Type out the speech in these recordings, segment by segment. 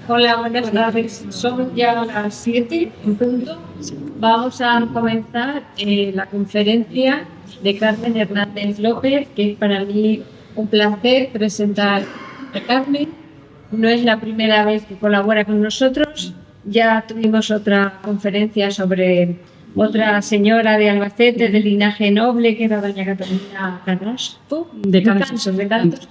Hola, buenas tardes. Son ya las 7 en punto. Vamos a comenzar la conferencia de Carmen Hernández López, que es para mí un placer presentar a Carmen. No es la primera vez que colabora con nosotros. Ya tuvimos otra conferencia sobre otra señora de Albacete, de linaje noble, que era doña Catalina Carrasco, de Cantos.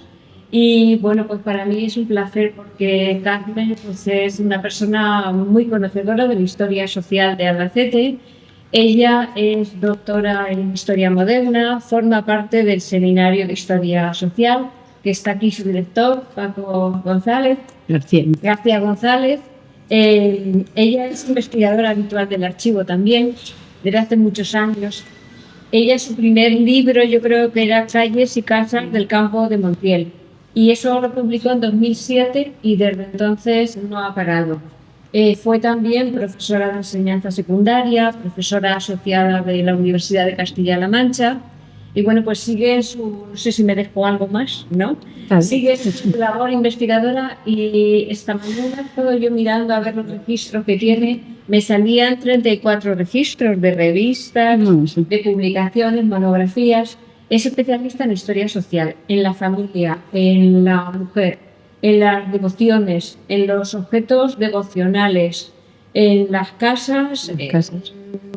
Y bueno, pues para mí es un placer porque Carmen pues, es una persona muy conocedora de la historia social de Albacete. Ella es doctora en Historia Moderna, forma parte del Seminario de Historia Social, que está aquí su director, Paco González. García González. Ella es investigadora habitual del archivo también, desde hace muchos años. Ella, su primer libro, yo creo que era Calles y Casas del Campo de Montiel. Y eso lo publicó en 2007 y desde entonces no ha parado. Fue también profesora de enseñanza secundaria, profesora asociada de la Universidad de Castilla-La Mancha. Y bueno, pues sigue no sé si me dejo algo más, ¿no? Sigue su labor investigadora y esta mañana estaba yo mirando a ver los registros que tiene. Me salían 34 registros de revistas, de publicaciones, monografías. Es especialista en historia social, en la familia, en la mujer, en las devociones, en los objetos devocionales, en las casas.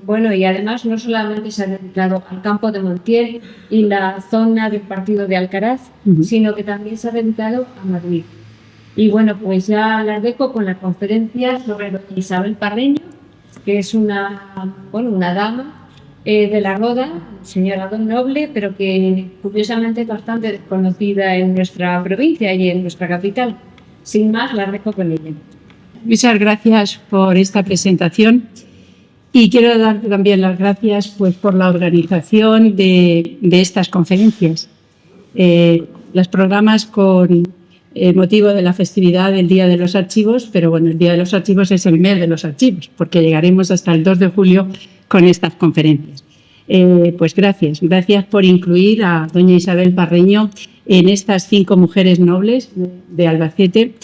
Bueno, y además no solamente se ha dedicado al campo de Montiel y la zona del partido de Alcaraz, sino que también se ha dedicado a Madrid. Y bueno, pues ya las dejo con la conferencia sobre doña Isabel Parreño, que es una dama de la Roda, señora don noble, pero que curiosamente es bastante desconocida en nuestra provincia y en nuestra capital. Sin más, la dejo con ella. Muchas gracias por esta presentación y quiero dar también las gracias pues, por la organización de estas conferencias. Las programas con motivo de la festividad del Día de los Archivos, pero bueno, el Día de los Archivos es el mes de los archivos, porque llegaremos hasta el 2 de julio con estas conferencias. Pues gracias por incluir a doña Isabel Parreño en estas 5 mujeres nobles de Albacete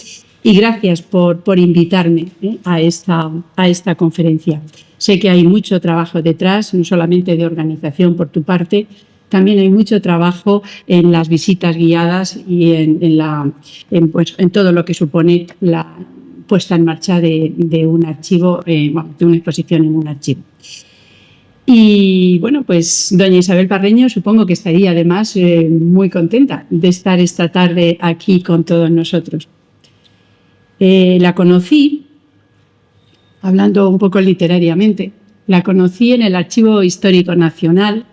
y gracias por invitarme a esta conferencia. Sé que hay mucho trabajo detrás, no solamente de organización por tu parte, también hay mucho trabajo en las visitas guiadas y en todo lo que supone la puesta en marcha de un archivo, de una exposición en un archivo. Y bueno, pues doña Isabel Parreño supongo que estaría además muy contenta de estar esta tarde aquí con todos nosotros. La conocí, hablando un poco literariamente, la conocí en el Archivo Histórico Nacional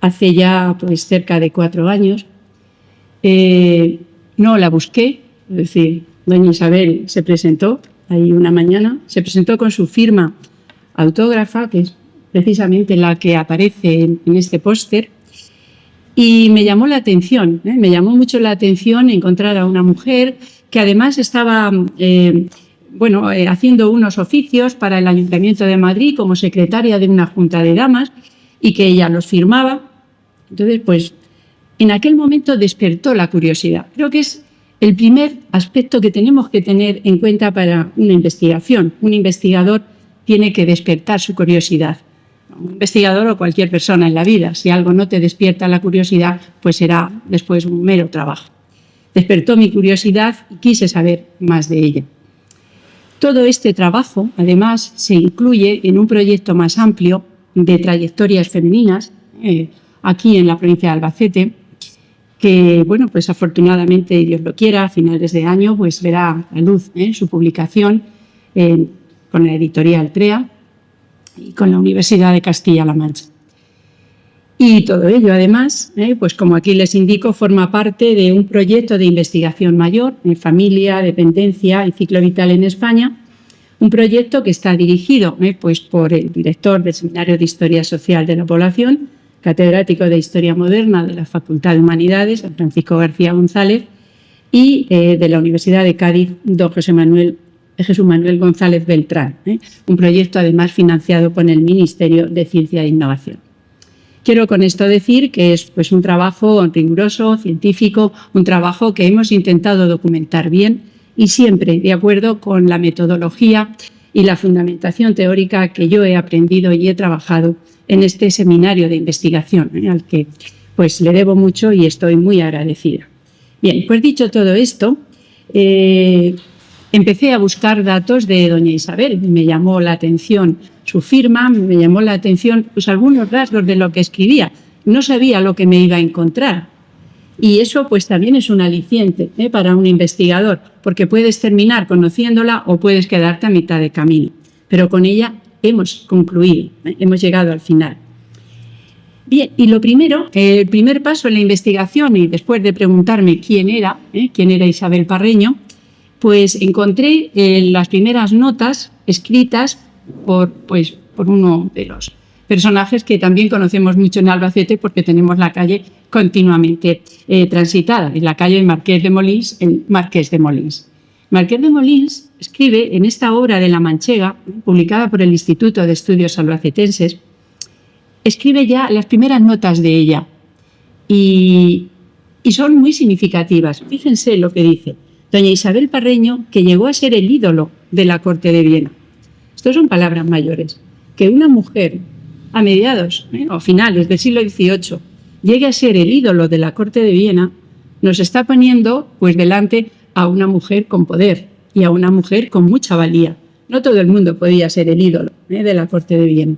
hace ya pues cerca de 4 años. No la busqué, es decir, doña Isabel se presentó ahí una mañana, se presentó con su firma autógrafa, que es precisamente la que aparece en este póster, y me llamó la atención, me llamó mucho la atención encontrar a una mujer que además estaba haciendo unos oficios para el Ayuntamiento de Madrid como secretaria de una junta de damas y que ella los firmaba. Entonces, pues, en aquel momento despertó la curiosidad. Creo que es el primer aspecto que tenemos que tener en cuenta para una investigación. Un investigador tiene que despertar su curiosidad. Un investigador o cualquier persona en la vida, si algo no te despierta la curiosidad, pues será después un mero trabajo. Despertó mi curiosidad y quise saber más de ella. Todo este trabajo, además, se incluye en un proyecto más amplio de trayectorias femeninas, aquí en la provincia de Albacete, que, bueno, pues afortunadamente, Dios lo quiera, a finales de año, pues verá la luz su publicación con la editorial TREA y con la Universidad de Castilla-La Mancha. Y todo ello, además, pues como aquí les indico, forma parte de un proyecto de investigación mayor en familia, dependencia y ciclo vital en España, un proyecto que está dirigido pues por el director del Seminario de Historia Social de la Población, catedrático de Historia Moderna de la Facultad de Humanidades, San Francisco García González, y de la Universidad de Cádiz, don Jesús Manuel González Beltrán, un proyecto además financiado por el Ministerio de Ciencia e Innovación. Quiero con esto decir que es pues, un trabajo riguroso, científico, un trabajo que hemos intentado documentar bien y siempre de acuerdo con la metodología y la fundamentación teórica que yo he aprendido y he trabajado en este seminario de investigación, al que pues le debo mucho y estoy muy agradecida. Bien, pues dicho todo esto, empecé a buscar datos de doña Isabel. Me llamó la atención su firma, me llamó la atención pues, algunos rasgos de lo que escribía. No sabía lo que me iba a encontrar. Y eso pues también es un aliciente para un investigador, porque puedes terminar conociéndola o puedes quedarte a mitad de camino. Pero con ella hemos concluido, hemos llegado al final. Bien, y lo primero, el primer paso en la investigación, y después de preguntarme quién era Isabel Parreño, pues encontré las primeras notas escritas por uno de los personajes que también conocemos mucho en Albacete porque tenemos la calle continuamente transitada, en la calle Marqués de Molins, en Marqués de Molins. Marqués de Molins escribe en esta obra de La Manchega, publicada por el Instituto de Estudios Albacetenses, escribe ya las primeras notas de ella y son muy significativas. Fíjense lo que dice. Doña Isabel Parreño, que llegó a ser el ídolo de la corte de Viena. Estas son palabras mayores. Que una mujer a mediados o finales del siglo XVIII llegue a ser el ídolo de la corte de Viena, nos está poniendo pues delante a una mujer con poder y a una mujer con mucha valía. No todo el mundo podía ser el ídolo de la corte de Viena.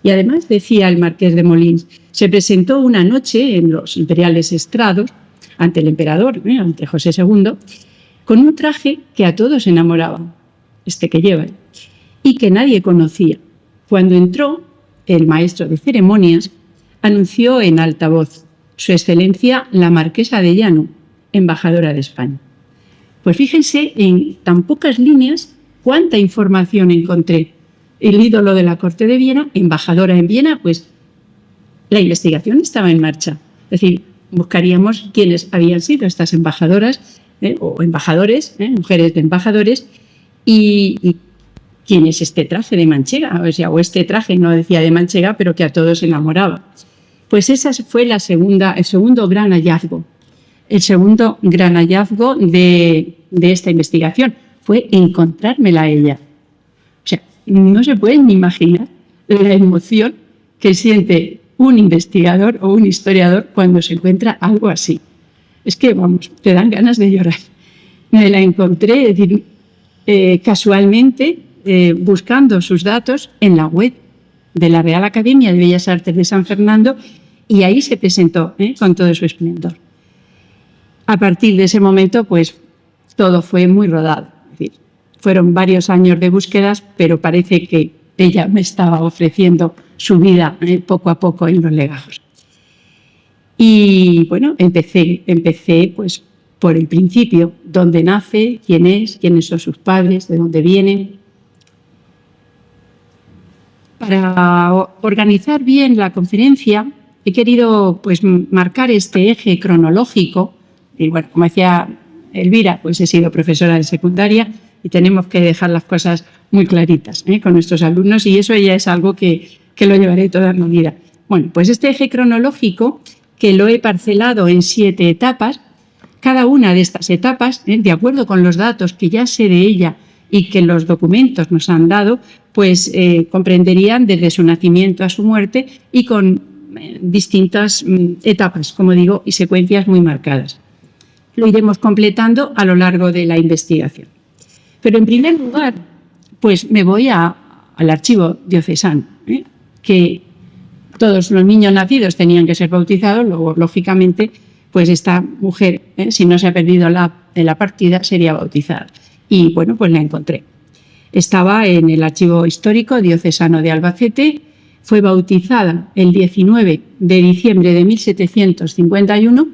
Y además, decía el Marqués de Molins, se presentó una noche en los imperiales estrados ante el emperador, ante José II, con un traje que a todos enamoraba, este que lleva, y que nadie conocía. Cuando entró, el maestro de ceremonias anunció en alta voz: Su Excelencia la Marquesa de Llano, embajadora de España. Pues fíjense en tan pocas líneas cuánta información encontré. El ídolo de la corte de Viena, embajadora en Viena, pues la investigación estaba en marcha. Es decir, buscaríamos quiénes habían sido estas embajadoras o embajadores, mujeres de embajadores, y quién es este traje de manchega, o este traje, no decía de manchega, pero que a todos enamoraba. Pues esa fue el segundo gran hallazgo. El segundo gran hallazgo de esta investigación fue encontrármela a ella. O sea, no se pueden ni imaginar la emoción que siente un investigador o un historiador cuando se encuentra algo así. Es que, vamos, te dan ganas de llorar. Me la encontré, es decir, casualmente, buscando sus datos en la web de la Real Academia de Bellas Artes de San Fernando, y ahí se presentó con todo su esplendor. A partir de ese momento, pues, todo fue muy rodado. Es decir, fueron varios años de búsquedas, pero parece que ella me estaba ofreciendo su vida poco a poco en los legajos. Y bueno, empecé pues por el principio, dónde nace, quiénes son sus padres, de dónde vienen. Para organizar bien la conferencia he querido pues marcar este eje cronológico. Y bueno, como decía Elvira, pues he sido profesora de secundaria y tenemos que dejar las cosas muy claritas con nuestros alumnos, y eso ya es algo que lo llevaré toda mi vida. Bueno, pues este eje cronológico, que lo he parcelado en 7 etapas, cada una de estas etapas, de acuerdo con los datos que ya sé de ella y que los documentos nos han dado, pues comprenderían desde su nacimiento a su muerte y con distintas etapas, como digo, y secuencias muy marcadas. Lo iremos completando a lo largo de la investigación. Pero en primer lugar, pues me voy al archivo diocesano, que todos los niños nacidos tenían que ser bautizados. Luego, lógicamente, pues esta mujer, si no se ha perdido la partida, sería bautizada. Y bueno, pues la encontré. Estaba en el archivo histórico diocesano de Albacete. Fue bautizada el 19 de diciembre de 1751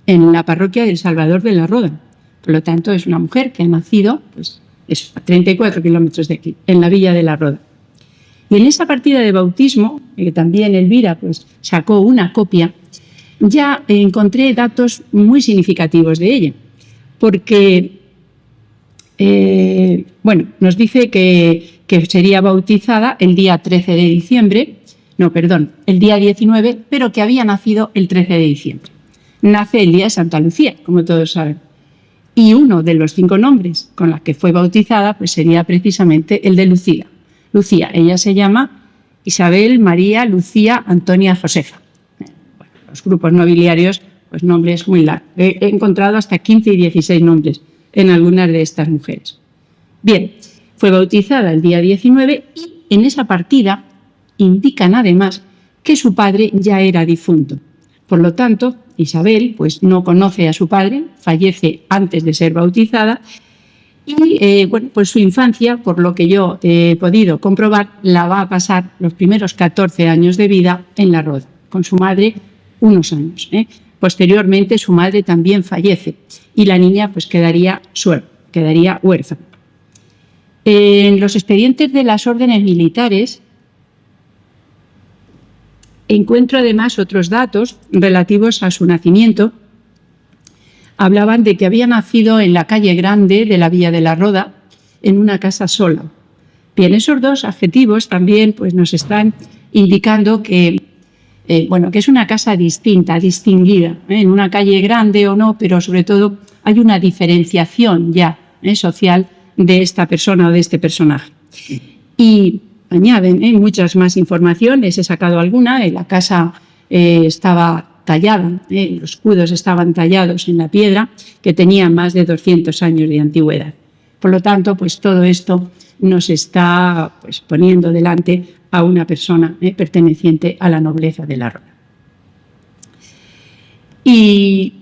en la parroquia del Salvador de la Roda. Por lo tanto, es una mujer que ha nacido pues, a 34 kilómetros de aquí, en la villa de la Roda. Y en esa partida de bautismo, que también Elvira pues, sacó una copia, ya encontré datos muy significativos de ella, porque nos dice que sería bautizada el día 13 de diciembre, el día 19, pero que había nacido el 13 de diciembre. Nace el día de Santa Lucía, como todos saben. Y uno de los 5 nombres con los que fue bautizada pues sería precisamente el de Lucía. Lucía, ella se llama Isabel María Lucía Antonia Josefa. Bueno, los grupos nobiliarios, pues nombres muy largos. He encontrado hasta 15 y 16 nombres en algunas de estas mujeres. Bien, fue bautizada el día 19 y en esa partida indican además que su padre ya era difunto. Por lo tanto, Isabel pues, no conoce a su padre, fallece antes de ser bautizada y bueno, pues su infancia, por lo que yo he podido comprobar, la va a pasar los primeros 14 años de vida en La Roda, con su madre unos años. Posteriormente su madre también fallece y la niña pues, quedaría huérfana. En los expedientes de las órdenes militares encuentro además otros datos relativos a su nacimiento. Hablaban de que había nacido en la calle Grande de la Villa de La Roda, en una casa sola. Bien, esos dos adjetivos también pues, nos están indicando que, que es una casa distinta, distinguida, en una calle grande o no, pero sobre todo hay una diferenciación ya social de esta persona o de este personaje. Y añaden muchas más informaciones, he sacado alguna, la casa estaba tallada, los escudos estaban tallados en la piedra, que tenía más de 200 años de antigüedad. Por lo tanto, pues todo esto nos está pues, poniendo delante a una persona perteneciente a la nobleza de La Roda. Y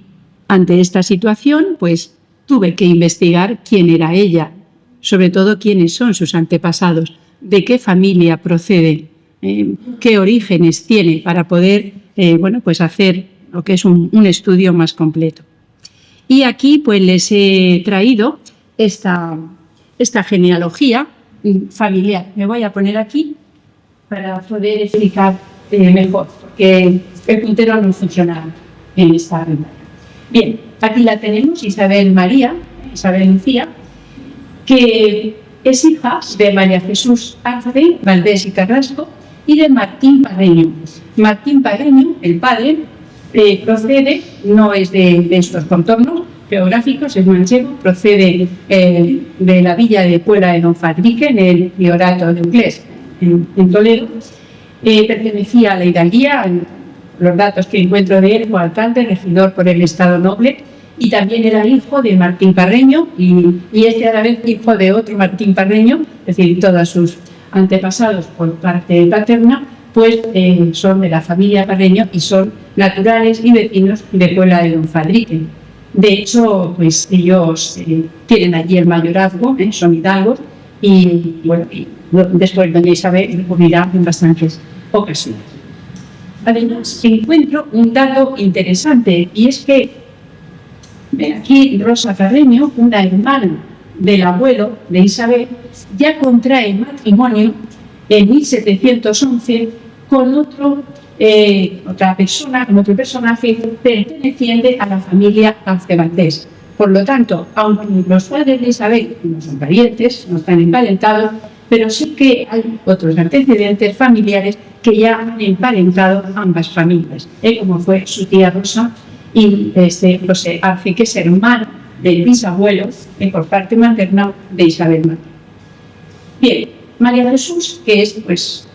ante esta situación, pues tuve que investigar quién era ella, sobre todo quiénes son sus antepasados, de qué familia procede, qué orígenes tiene para poder pues hacer lo que es un estudio más completo. Y aquí pues les he traído esta genealogía familiar. Me voy a poner aquí para poder explicar mejor, porque el puntero no funcionaba en esta renta. Bien, aquí la tenemos, Isabel Lucía, que es hija de María Jesús Arce, Valdés y Carrasco, y de Martín Parreño. Martín Parreño, el padre, procede, no es de estos contornos geográficos, es manchego, procede de la villa de Puebla de Don Fadrique, en el priorato de Uclés, en Toledo. Pertenecía a la hidalguía, los datos que encuentro de él, fue alcalde, regidor por el Estado Noble, y también era hijo de Martín Parreño y este a la vez hijo de otro Martín Parreño, es decir, todos sus antepasados por parte paterna, pues son de la familia Parreño y son naturales y vecinos de Puebla de Don Fadrique. De hecho, pues ellos tienen allí el mayorazgo, son hidalgos y después doña Isabel recurrirá en bastantes ocasiones. Además, encuentro un dato interesante y es que aquí Rosa Parreño, una hermana del abuelo de Isabel, ya contrae matrimonio en 1711 con otro personaje perteneciente a la familia Arce Valdés. Por lo tanto, aunque los padres de Isabel no son parientes, no están emparentados, pero sí que hay otros antecedentes familiares que ya han emparentado ambas familias, como fue su tía Rosa y José Arce, que es hermano del bisabuelo por parte materna de Isabel Martín. Bien, María Jesús, que es pues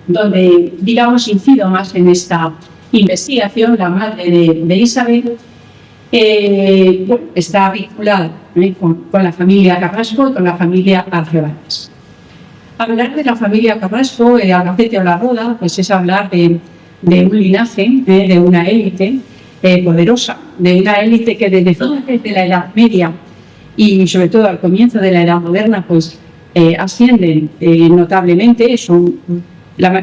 donde digamos incido más en esta investigación, la madre de Isabel, está vinculada con la familia Carrasco y con la familia Arce Valdés. Hablar de la familia Carrasco, Albacete o La Roda, pues es hablar de un linaje, de una élite poderosa, de una élite que desde la Edad Media y sobre todo al comienzo de la Edad Moderna, pues ascienden notablemente.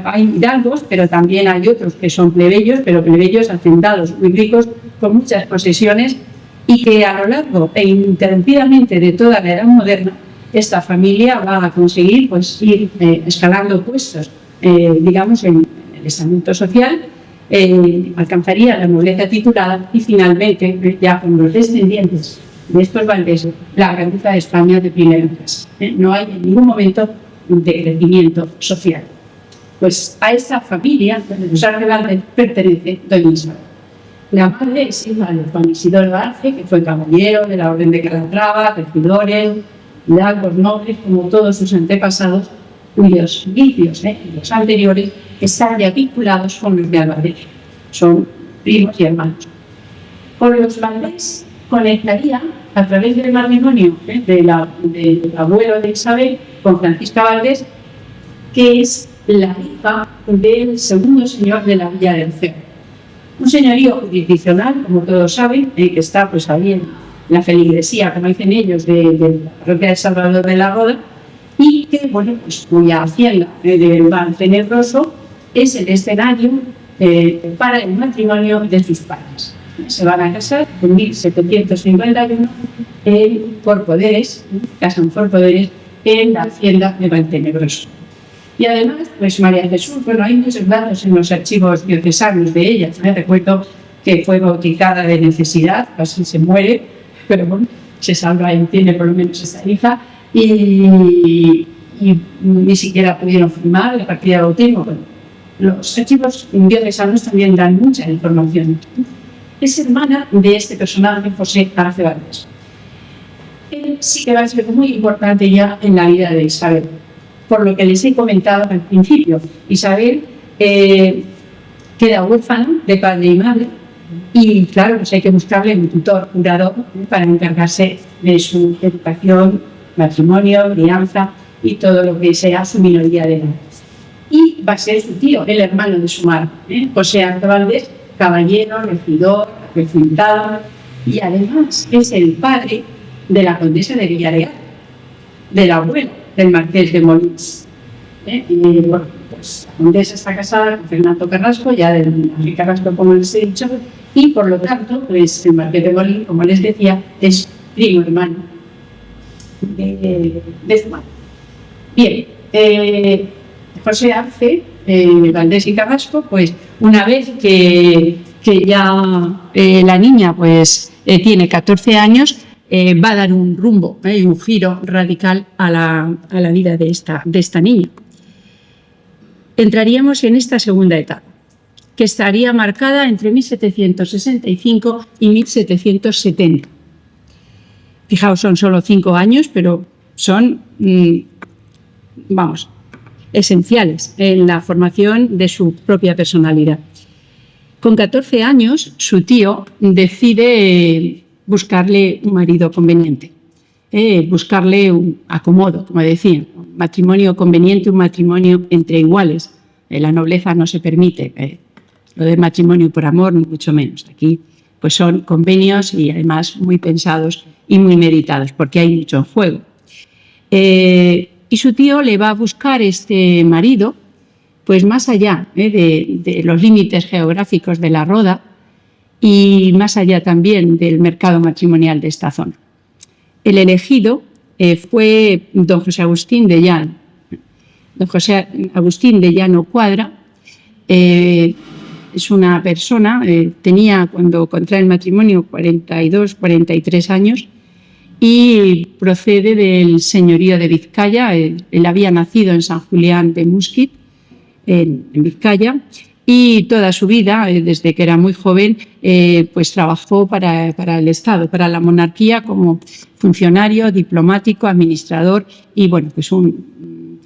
Hay hidalgos, pero también hay otros que son plebeyos, pero plebeyos hacendados, muy ricos, con muchas posesiones, y que a lo largo e ininterrumpidamente de toda la Edad Moderna, esta familia va a conseguir pues, ir escalando puestos, digamos, en el estamento social, alcanzaría la nobleza titulada y finalmente, ya con los descendientes de estos valdeses, la grandeza de España de primera clase. No hay en ningún momento de crecimiento social. Pues a esta familia, de los Arce Valdés, pertenece doña Isabel. La madre es hija de Juan Isidoro Arce, que fue caballero de la Orden de Calatrava, regidores, hidalgos nobles, como todos sus antepasados, cuyos vicios, los anteriores, están ya vinculados con los de Albacete. Son primos y hermanos. Con los Valdés conectaría a través del matrimonio del abuelo de Isabel con Francisca Valdés, que es la hija del segundo señor de la Villa del Cerro. Un señorío jurisdiccional, como todos saben, que está pues ahí en la feligresía, como dicen ellos, de la parroquia de Salvador de la Roda, y que, bueno, pues cuya hacienda del Val Tenebroso es el escenario para el matrimonio de sus padres. Se van a casar en 1751 por poderes, casan por poderes en la hacienda de Val Tenebroso. Y además, pues María Jesús, bueno, hay muchos datos en los archivos diocesanos de ella. Recuerdo que fue bautizada de necesidad, casi se muere, pero bueno, se salva y tiene por lo menos esta hija. Y ni siquiera pudieron firmar la partida de bautismo. Bueno, los archivos diocesanos también dan mucha información. Es hermana de este personaje, José Arce Valdés. Él sí que va a ser muy importante ya en la vida de Isabel. Por lo que les he comentado al principio, Isabel queda huérfana de padre y madre y claro, pues hay que buscarle un tutor, curador, para encargarse de su educación, matrimonio, crianza y todo lo que sea su minoría de edad. Y va a ser su tío, el hermano de su madre, José Arce Valdés, caballero, regidor, recintado, y además es el padre de la condesa de Villarreal, del abuelo del marqués de Molins. Y bueno, pues la condesa está casada con Fernando Carrasco, ya del Marqués Carrasco, como les he dicho, y por lo tanto, pues el marqués de Molins, como les decía, es primo hermano de su madre. Bien, José Arce, Valdés y Carrasco, pues una vez que ya la niña pues tiene 14 años, va a dar un rumbo y un giro radical a la vida de esta niña. Entraríamos en esta segunda etapa, que estaría marcada entre 1765 y 1770. Fijaos, son solo 5 años, pero son, esenciales en la formación de su propia personalidad. Con 14 años, su tío decide buscarle un marido conveniente, buscarle un acomodo, como decía, un matrimonio conveniente, un matrimonio entre iguales. La nobleza no se permite lo del matrimonio por amor, ni mucho menos. Aquí pues son convenios y además muy pensados y muy meditados, porque hay mucho en juego. Y su tío le va a buscar este marido, pues más allá de los límites geográficos de la Roda, y más allá también del mercado matrimonial de esta zona. El elegido fue don José Agustín de Llano. Don José Agustín de Llano Cuadra es una persona, tenía cuando contrae el matrimonio 42, 43 años y procede del señorío de Vizcaya. Él había nacido en San Julián de Musquit, en Vizcaya, y toda su vida, desde que era muy joven, pues trabajó para el Estado, para la monarquía, como funcionario, diplomático, administrador y bueno, pues un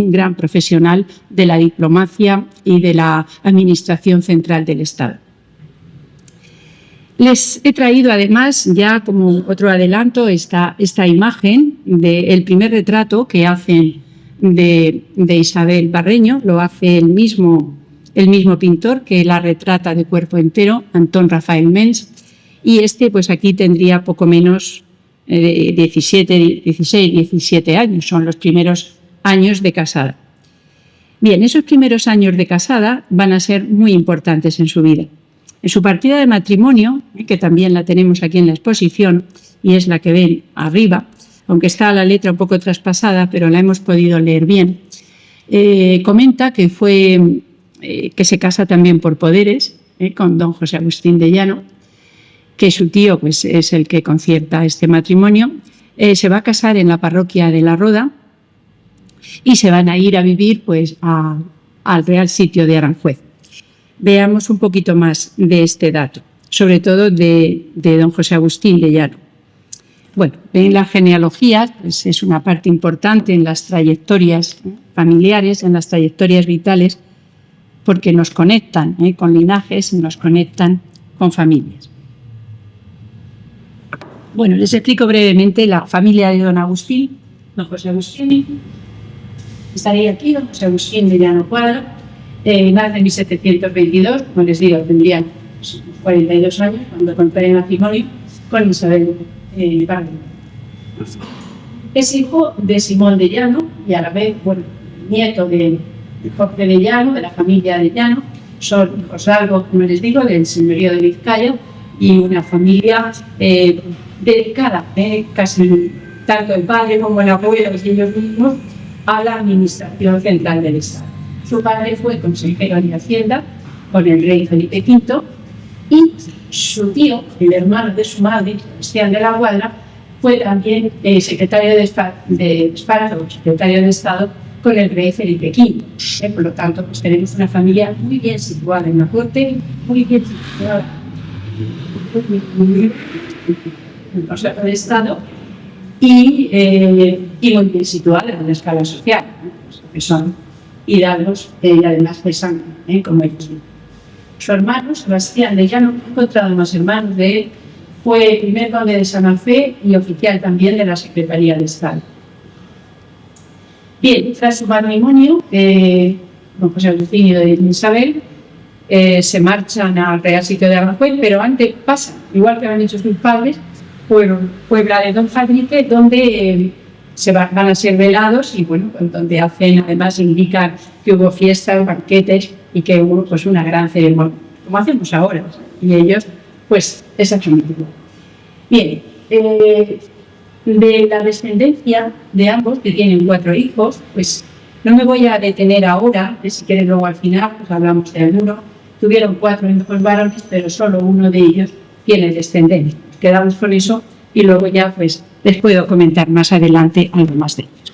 gran profesional de la diplomacia y de la administración central del Estado. Les he traído además, ya como otro adelanto, esta imagen del primer retrato que hacen de Isabel Barreño. Lo hace el mismo pintor que la retrata de cuerpo entero, Antón Rafael Mens, y pues aquí tendría poco menos de 17 años, son los primeros años de casada. Bien, esos primeros años de casada van a ser muy importantes en su vida. En su partida de matrimonio, que también la tenemos aquí en la exposición, y es la que ven arriba, aunque está la letra un poco traspasada, pero la hemos podido leer bien, comenta que se casa también por poderes con don José Agustín de Llano, que su tío pues, es el que concierta este matrimonio. Se va a casar en la parroquia de La Roda y se van a ir a vivir pues, al Real Sitio de Aranjuez. veamos un poquito más de este dato, sobre todo de don José Agustín de Llano. Bueno, en la genealogía pues es una parte importante en las trayectorias familiares, en las trayectorias vitales, porque nos conectan con linajes y nos conectan con familias. Bueno, les explico brevemente la familia de don Agustín, don José Agustín. Estaría aquí, don José Agustín de Llano Cuadra, nace en 1722, como les digo, tendría 42 años cuando contrae matrimonio con Isabel Vargas. Es hijo de Simón de Llano y a la vez, bueno, nieto de Jorge de Llano, de la familia de Llano. Son hijos algo, como les digo, del señorío de Vizcaya y una familia dedicada, casi tanto el padre como el abuelo y ellos mismos, a la administración central del Estado. Su padre fue consejero de Hacienda con el rey Felipe V y su tío, el hermano de su madre, Cristian de la Guadra, fue también secretario de Estado, secretario de Estado con el rey Felipe V. Por lo tanto, pues tenemos una familia muy bien situada en la corte, muy bien situada en el Consejo de Estado y muy bien situada en la escala social, que son hidalgos y además de sangre, como ellos. Su hermano, Sebastián de Llano, he encontrado más hermanos de él, fue primer conde de Santa Fe y oficial también de la Secretaría de Estado. Bien, tras su matrimonio, don José Agustín y doña Isabel se marchan al Real Sitio de Aranjuez, pero antes pasan, igual que han hecho sus padres, por Puebla de Don Fadrique, donde van a ser velados y bueno, pues donde hacen, además indican que hubo fiestas, banquetes y que hubo pues una gran ceremonia, como hacemos ahora, y ellos pues esa familia. Bien, de la descendencia de ambos, que tienen 4 hijos, pues no me voy a detener ahora, si quieren luego al final pues hablamos de alguno. Tuvieron 4 hijos varones, pero solo uno de ellos tiene descendencia. Quedamos con eso y luego ya pues les puedo comentar más adelante algo más de ellos.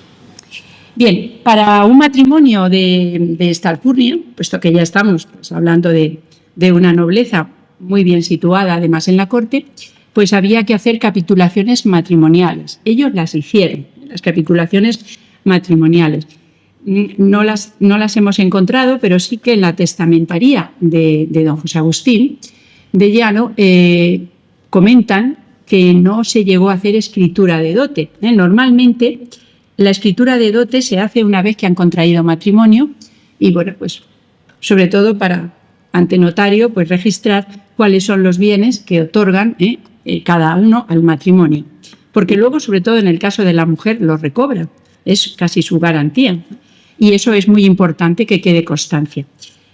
Bien, para un matrimonio de esta alcurnia, puesto que ya estamos pues, hablando de una nobleza muy bien situada además en la corte, pues había que hacer capitulaciones matrimoniales. Ellos las hicieron, las capitulaciones matrimoniales. No las hemos encontrado, pero sí que en la testamentaría de don José Agustín de Llano comentan que no se llegó a hacer escritura de dote. Normalmente la escritura de dote se hace una vez que han contraído matrimonio y, bueno, pues sobre todo para ante notario, pues registrar cuáles son los bienes que otorgan cada uno al matrimonio. Porque luego, sobre todo en el caso de la mujer, los recobra. Es casi su garantía. Y eso es muy importante que quede constancia.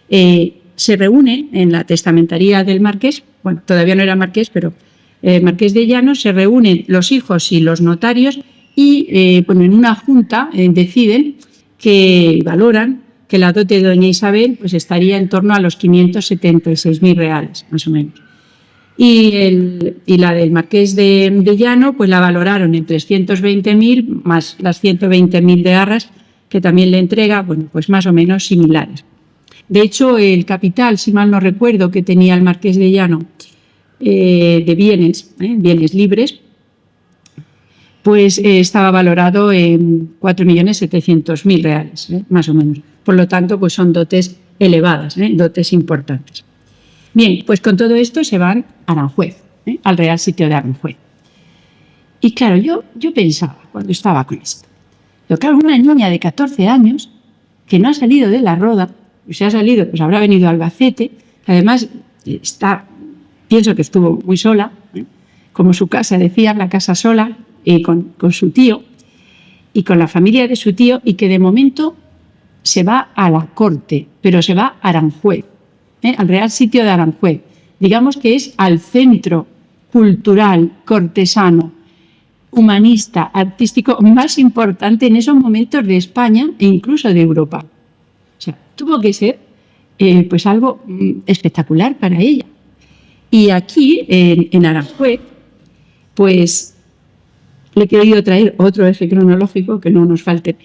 Se reúne en la testamentaría del marqués, bueno, todavía no era marqués, pero marqués de Llano, se reúnen los hijos y los notarios y bueno, en una junta deciden que valoran que la dote de doña Isabel pues estaría en torno a los 576.000 reales, más o menos. Y la del marqués de Llano pues la valoraron en 320.000 más las 120.000 de arras que también le entrega, bueno, pues más o menos similares. De hecho, el capital, si mal no recuerdo, que tenía el marqués de Llano de bienes libres, pues estaba valorado en 4.700.000 reales, más o menos. Por lo tanto, pues son dotes elevadas, dotes importantes. Bien, pues con todo esto se van a Aranjuez, al Real Sitio de Aranjuez. Y claro, yo pensaba, cuando estaba con esto, pero claro, una niña de 14 años que no ha salido de la Roda, pues se ha salido, pues habrá venido a Albacete, además pienso que estuvo muy sola, como su casa, decía, la casa sola, con su tío y con la familia de su tío, y que de momento se va a la corte, pero se va a Aranjuez, al Real Sitio de Aranjuez. Digamos que es al centro cultural, cortesano, humanista, artístico más importante en esos momentos de España e incluso de Europa. O sea, tuvo que ser pues algo espectacular para ella. Y aquí, en Aranjuez, pues le he querido traer otro eje cronológico que no nos falte.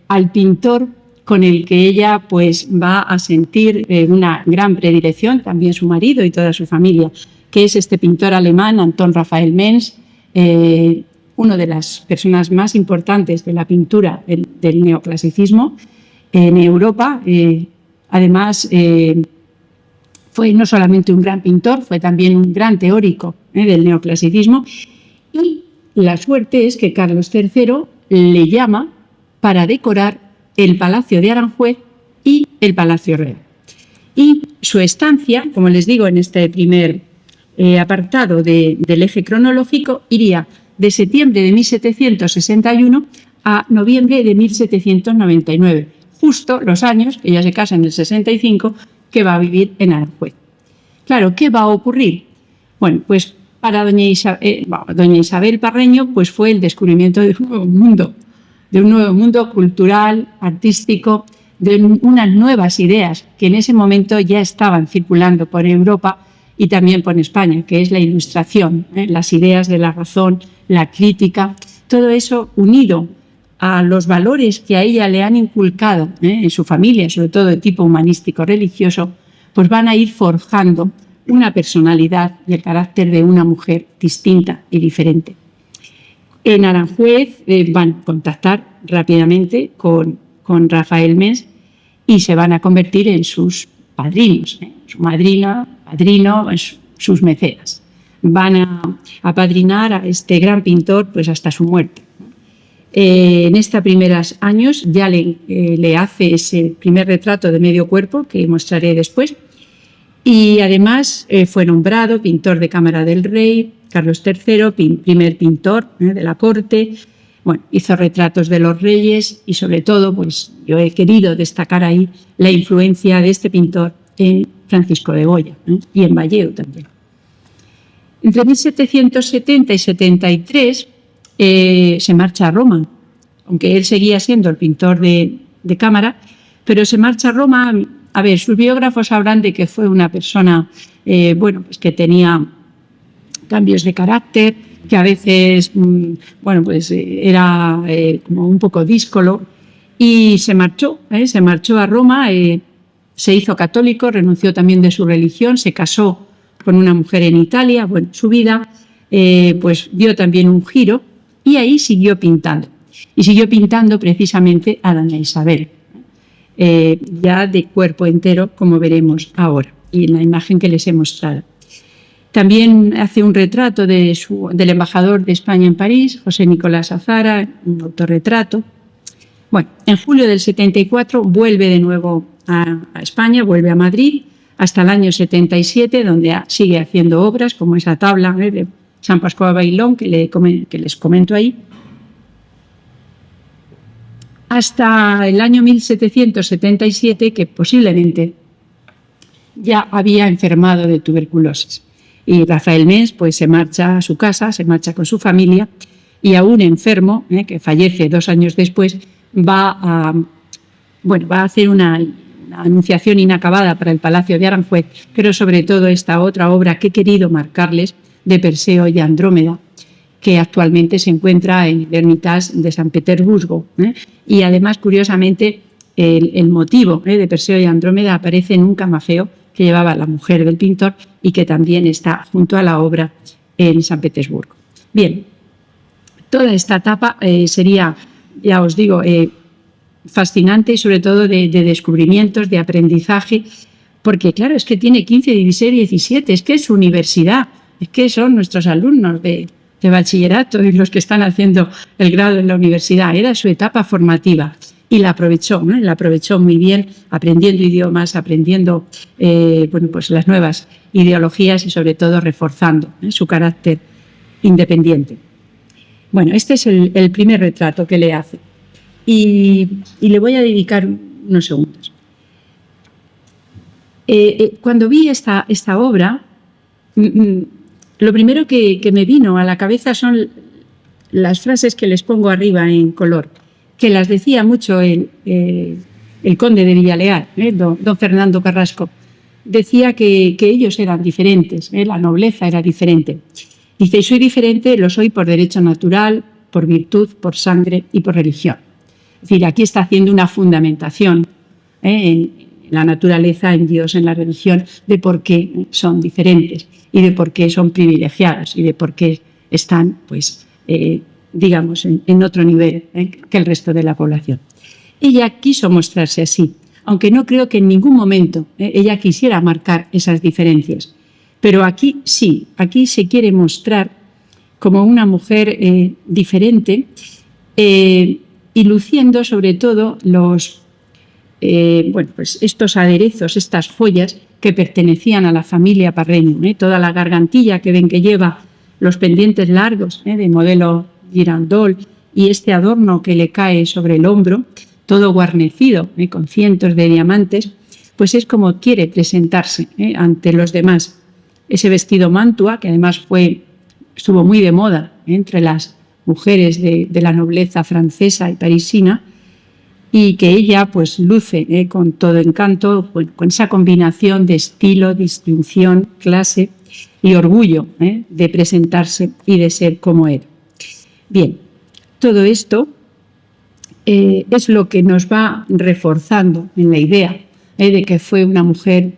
Al pintor con el que ella pues va a sentir una gran predilección, también su marido y toda su familia, que es este pintor alemán, Anton Raphael Mengs, una de las personas más importantes de la pintura del neoclasicismo en Europa. Además, fue no solamente un gran pintor, fue también un gran teórico del neoclasicismo. Y la suerte es que Carlos III le llama para decorar el Palacio de Aranjuez y el Palacio Real. Y su estancia, como les digo, en este primer apartado del eje cronológico, iría de septiembre de 1761 a noviembre de 1799, justo los años, que ella se casa en el 65, que va a vivir en Aranjuez. Claro, ¿qué va a ocurrir? Bueno, pues para doña Isabel Parreño pues fue el descubrimiento de un nuevo mundo cultural, artístico, de unas nuevas ideas que en ese momento ya estaban circulando por Europa y también por España, que es la Ilustración, las ideas de la razón, la crítica, todo eso unido a los valores que a ella le han inculcado en su familia, sobre todo de tipo humanístico religioso, pues van a ir forjando una personalidad y el carácter de una mujer distinta y diferente. En Aranjuez van a contactar rápidamente con Raphael Mengs y se van a convertir en sus padrinos, su madrina, padrino, sus mecenas. Van a apadrinar a este gran pintor pues hasta su muerte. En estos primeros años ya le hace ese primer retrato de medio cuerpo que mostraré después. Y además fue nombrado pintor de Cámara del Rey, Carlos III, primer pintor de la corte. Bueno, hizo retratos de los reyes y sobre todo, pues yo he querido destacar ahí la influencia de este pintor en Francisco de Goya y en Valleu también. Entre 1770 y 73 se marcha a Roma, aunque él seguía siendo el pintor de cámara, pero se marcha a Roma. A ver, sus biógrafos hablan de que fue una persona pues que tenía cambios de carácter, que a veces pues era como un poco díscolo, y se marchó a Roma, se hizo católico, renunció también de su religión, se casó con una mujer en Italia. Bueno, su vida pues dio también un giro y ahí siguió pintando. Y siguió pintando precisamente a doña Isabel, ya de cuerpo entero, como veremos ahora, y en la imagen que les he mostrado. También hace un retrato del embajador de España en París, José Nicolás Azara, un autorretrato. Bueno, en julio del 74 vuelve de nuevo a España, vuelve a Madrid, hasta el año 77, donde sigue haciendo obras, como esa tabla de San Pascual Bailón que les comento ahí, hasta el año 1777, que posiblemente ya había enfermado de tuberculosis. Y Raphael Mengs pues, se marcha a su casa, se marcha con su familia, y aún enfermo, que fallece 2 años después, va a hacer una anunciación inacabada para el Palacio de Aranjuez, pero sobre todo esta otra obra que he querido marcarles, de Perseo y Andrómeda, que actualmente se encuentra en el Hermitage de San Petersburgo. Y además, curiosamente, el motivo de Perseo y Andrómeda aparece en un camafeo que llevaba la mujer del pintor y que también está junto a la obra en San Petersburgo. Bien, toda esta etapa sería, ya os digo, fascinante y sobre todo de descubrimientos, de aprendizaje, porque claro, es que tiene 15, 16, 17, es que es su universidad, es que son nuestros alumnos de bachillerato y los que están haciendo el grado en la universidad. Era su etapa formativa y la aprovechó muy bien, aprendiendo idiomas, aprendiendo pues las nuevas ideologías y sobre todo reforzando su carácter independiente. Bueno, este es el primer retrato que le hace y le voy a dedicar unos segundos. Cuando vi esta obra, lo primero que me vino a la cabeza son las frases que les pongo arriba en color, que las decía mucho el conde de Villaleal, don Fernando Carrasco. Decía que ellos eran diferentes, la nobleza era diferente. Dice, y soy diferente, lo soy por derecho natural, por virtud, por sangre y por religión. Es decir, aquí está haciendo una fundamentación en la naturaleza, en Dios, en la religión, de por qué son diferentes y de por qué son privilegiados y de por qué están, pues, digamos, en otro nivel que el resto de la población. Ella quiso mostrarse así, aunque no creo que en ningún momento ella quisiera marcar esas diferencias. Pero aquí sí, aquí se quiere mostrar como una mujer diferente y luciendo sobre todo pues estos aderezos, estas joyas que pertenecían a la familia Parreño, toda la gargantilla que ven que lleva, los pendientes largos de modelo girandol y este adorno que le cae sobre el hombro, todo guarnecido con cientos de diamantes, pues es como quiere presentarse ante los demás. Ese vestido mantua, que además estuvo muy de moda entre las mujeres de la nobleza francesa y parisina, y que ella pues luce con todo encanto, con esa combinación de estilo, distinción, clase y orgullo de presentarse y de ser como era. Bien, todo esto es lo que nos va reforzando en la idea de que fue una mujer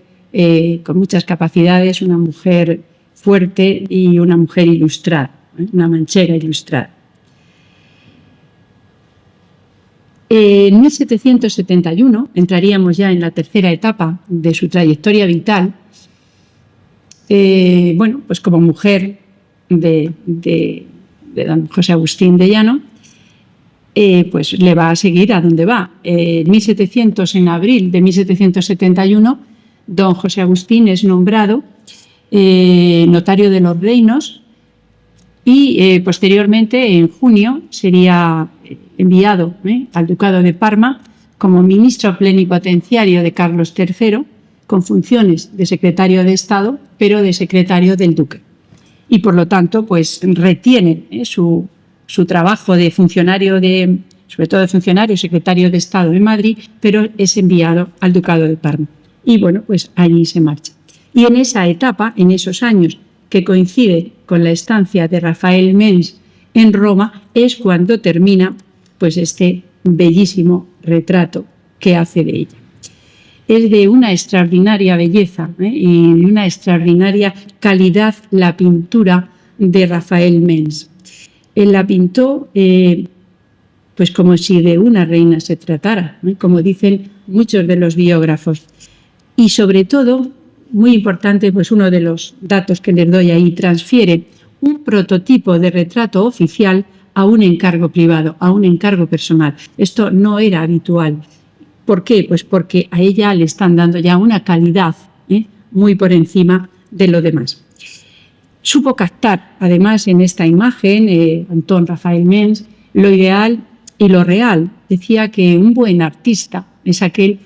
con muchas capacidades, una mujer fuerte y una mujer ilustrada, una manchega ilustrada. En 1771 entraríamos ya en la tercera etapa de su trayectoria vital. Pues como mujer de don José Agustín de Llano, pues le va a seguir a donde va. En abril de 1771, don José Agustín es nombrado notario de los reinos y posteriormente, en junio, sería enviado al Ducado de Parma como ministro plenipotenciario de Carlos III, con funciones de secretario de Estado, pero de secretario del duque. Y por lo tanto, pues retiene su trabajo de funcionario, sobre todo de funcionario secretario de Estado en Madrid, pero es enviado al Ducado de Parma. Y bueno, pues allí se marcha. Y en esa etapa, en esos años que coincide con la estancia de Rafael Mengs en Roma, es cuando termina pues este bellísimo retrato que hace de ella. Es de una extraordinaria belleza y de una extraordinaria calidad la pintura de Rafael Mengs. Él la pintó pues como si de una reina se tratara, como dicen muchos de los biógrafos. Y sobre todo, muy importante, pues uno de los datos que les doy ahí, transfiere un prototipo de retrato oficial a un encargo privado, a un encargo personal. Esto no era habitual. ¿Por qué? Pues porque a ella le están dando ya una calidad muy por encima de lo demás. Supo captar, además, en esta imagen, Antón Rafael Mengs, lo ideal y lo real. Decía que un buen artista es aquel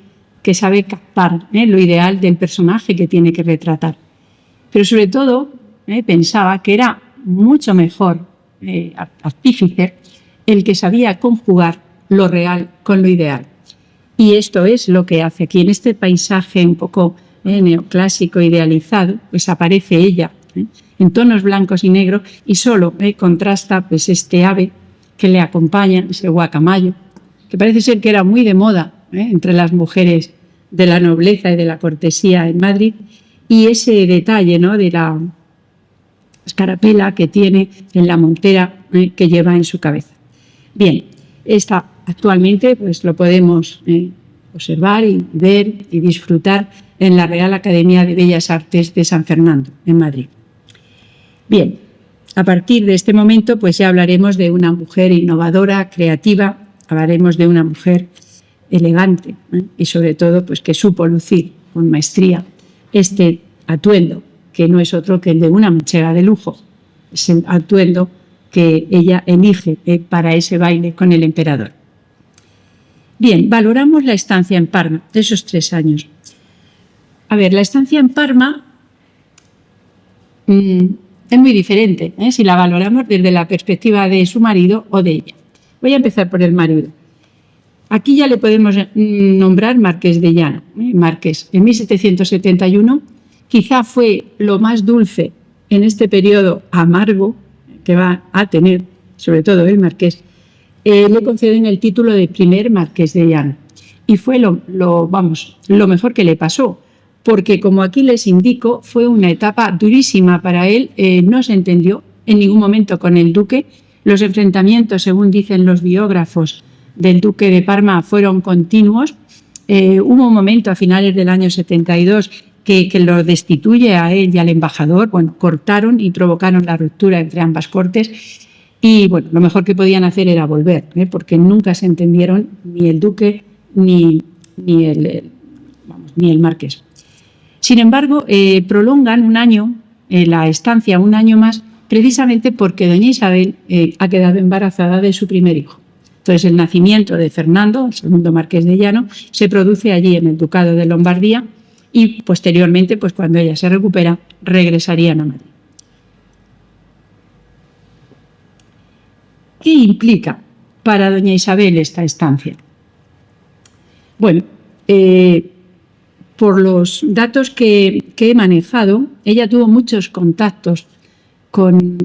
que sabe captar lo ideal del personaje que tiene que retratar. Pero sobre todo pensaba que era mucho mejor artífice el que sabía conjugar lo real con lo ideal. Y esto es lo que hace aquí en este paisaje un poco neoclásico, idealizado, pues aparece ella en tonos blancos y negros y solo contrasta pues este ave que le acompaña, ese guacamayo, que parece ser que era muy de moda entre las mujeres de la nobleza y de la cortesía en Madrid, y ese detalle de la escarapela que tiene en la montera que lleva en su cabeza. Bien, esta actualmente pues lo podemos observar y ver y disfrutar en la Real Academia de Bellas Artes de San Fernando, en Madrid. Bien, a partir de este momento pues ya hablaremos de una mujer innovadora, creativa, hablaremos de una mujer elegante y sobre todo pues que supo lucir con maestría este atuendo, que no es otro que el de una manchega de lujo. Es el atuendo que ella elige para ese baile con el emperador. Bien, valoramos la estancia en Parma, de esos 3 años. A ver, la estancia en Parma es muy diferente, si la valoramos desde la perspectiva de su marido o de ella. Voy a empezar por el marido. Aquí ya le podemos nombrar Marqués de Llano. Marqués, en 1771, quizá fue lo más dulce en este periodo amargo que va a tener, sobre todo el Marqués, le conceden el título de primer marqués de Llano. Y fue lo mejor que le pasó, porque como aquí les indico, fue una etapa durísima para él. No se entendió en ningún momento con el duque. Los enfrentamientos, según dicen los biógrafos del duque de Parma, fueron continuos. Hubo un momento a finales del año 72 que lo destituye a él y al embajador. Bueno, cortaron y provocaron la ruptura entre ambas cortes. Y bueno, lo mejor que podían hacer era volver, porque nunca se entendieron ni el duque ni el marqués. Sin embargo, prolongan un año la estancia, un año más, precisamente porque doña Isabel ha quedado embarazada de su primer hijo. Entonces, el nacimiento de Fernando, el segundo marqués de Llano, se produce allí en el Ducado de Lombardía y posteriormente, pues cuando ella se recupera, regresarían a Madrid. ¿Qué implica para doña Isabel esta estancia? Bueno, por los datos que he manejado, ella tuvo muchos contactos con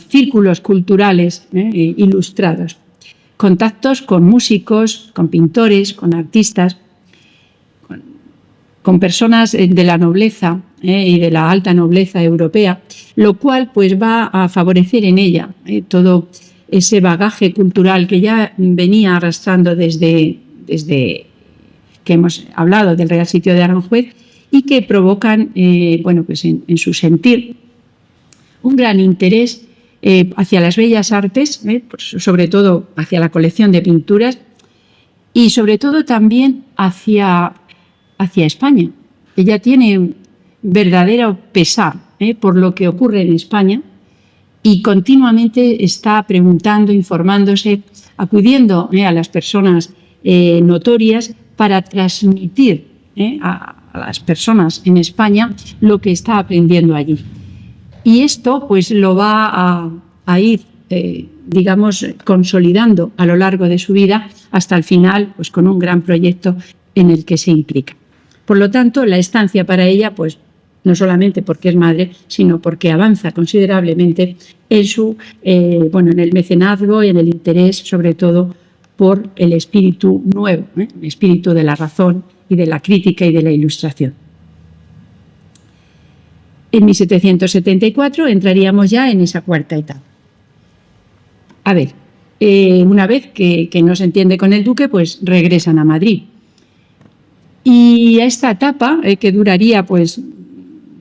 círculos culturales ilustrados, contactos con músicos, con pintores, con artistas, con personas de la nobleza y de la alta nobleza europea, lo cual pues va a favorecer en ella todo ese bagaje cultural que ya venía arrastrando desde que hemos hablado del Real Sitio de Aranjuez y que provocan, pues en su sentir, un gran interés hacia las bellas artes, pues sobre todo hacia la colección de pinturas y sobre todo también hacia España. Ella tiene verdadero pesar por lo que ocurre en España y continuamente está preguntando, informándose, acudiendo a las personas notorias para transmitir a las personas en España lo que está aprendiendo allí. Y esto pues lo va a ir, consolidando a lo largo de su vida hasta el final, pues con un gran proyecto en el que se implica. Por lo tanto, la estancia para ella, pues no solamente porque es madre, sino porque avanza considerablemente en el mecenazgo y en el interés, sobre todo, por el espíritu nuevo, el espíritu de la razón y de la crítica y de la ilustración. En 1774 entraríamos ya en esa cuarta etapa. A ver, una vez que no se entiende con el duque, pues regresan a Madrid. Y a esta etapa, que duraría pues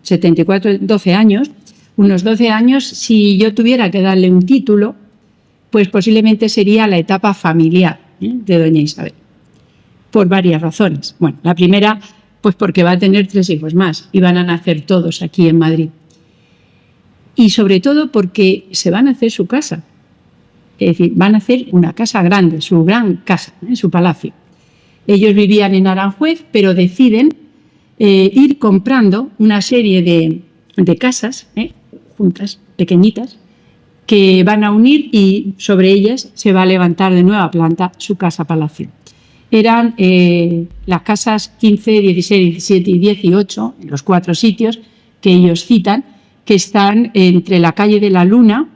12 años, unos 12 años, si yo tuviera que darle un título, pues posiblemente sería la etapa familiar de doña Isabel, por varias razones. Bueno, la primera, pues porque va a tener 3 hijos más y van a nacer todos aquí en Madrid. Y sobre todo porque se van a hacer su casa, es decir, van a hacer una casa grande, su gran casa, su palacio. Ellos vivían en Aranjuez, pero deciden ir comprando una serie de casas juntas, pequeñitas, que van a unir y sobre ellas se va a levantar de nueva planta su casa-palacio. Eran las casas 15, 16, 17 y 18, en los 4 sitios que ellos citan, que están entre la calle de la Luna,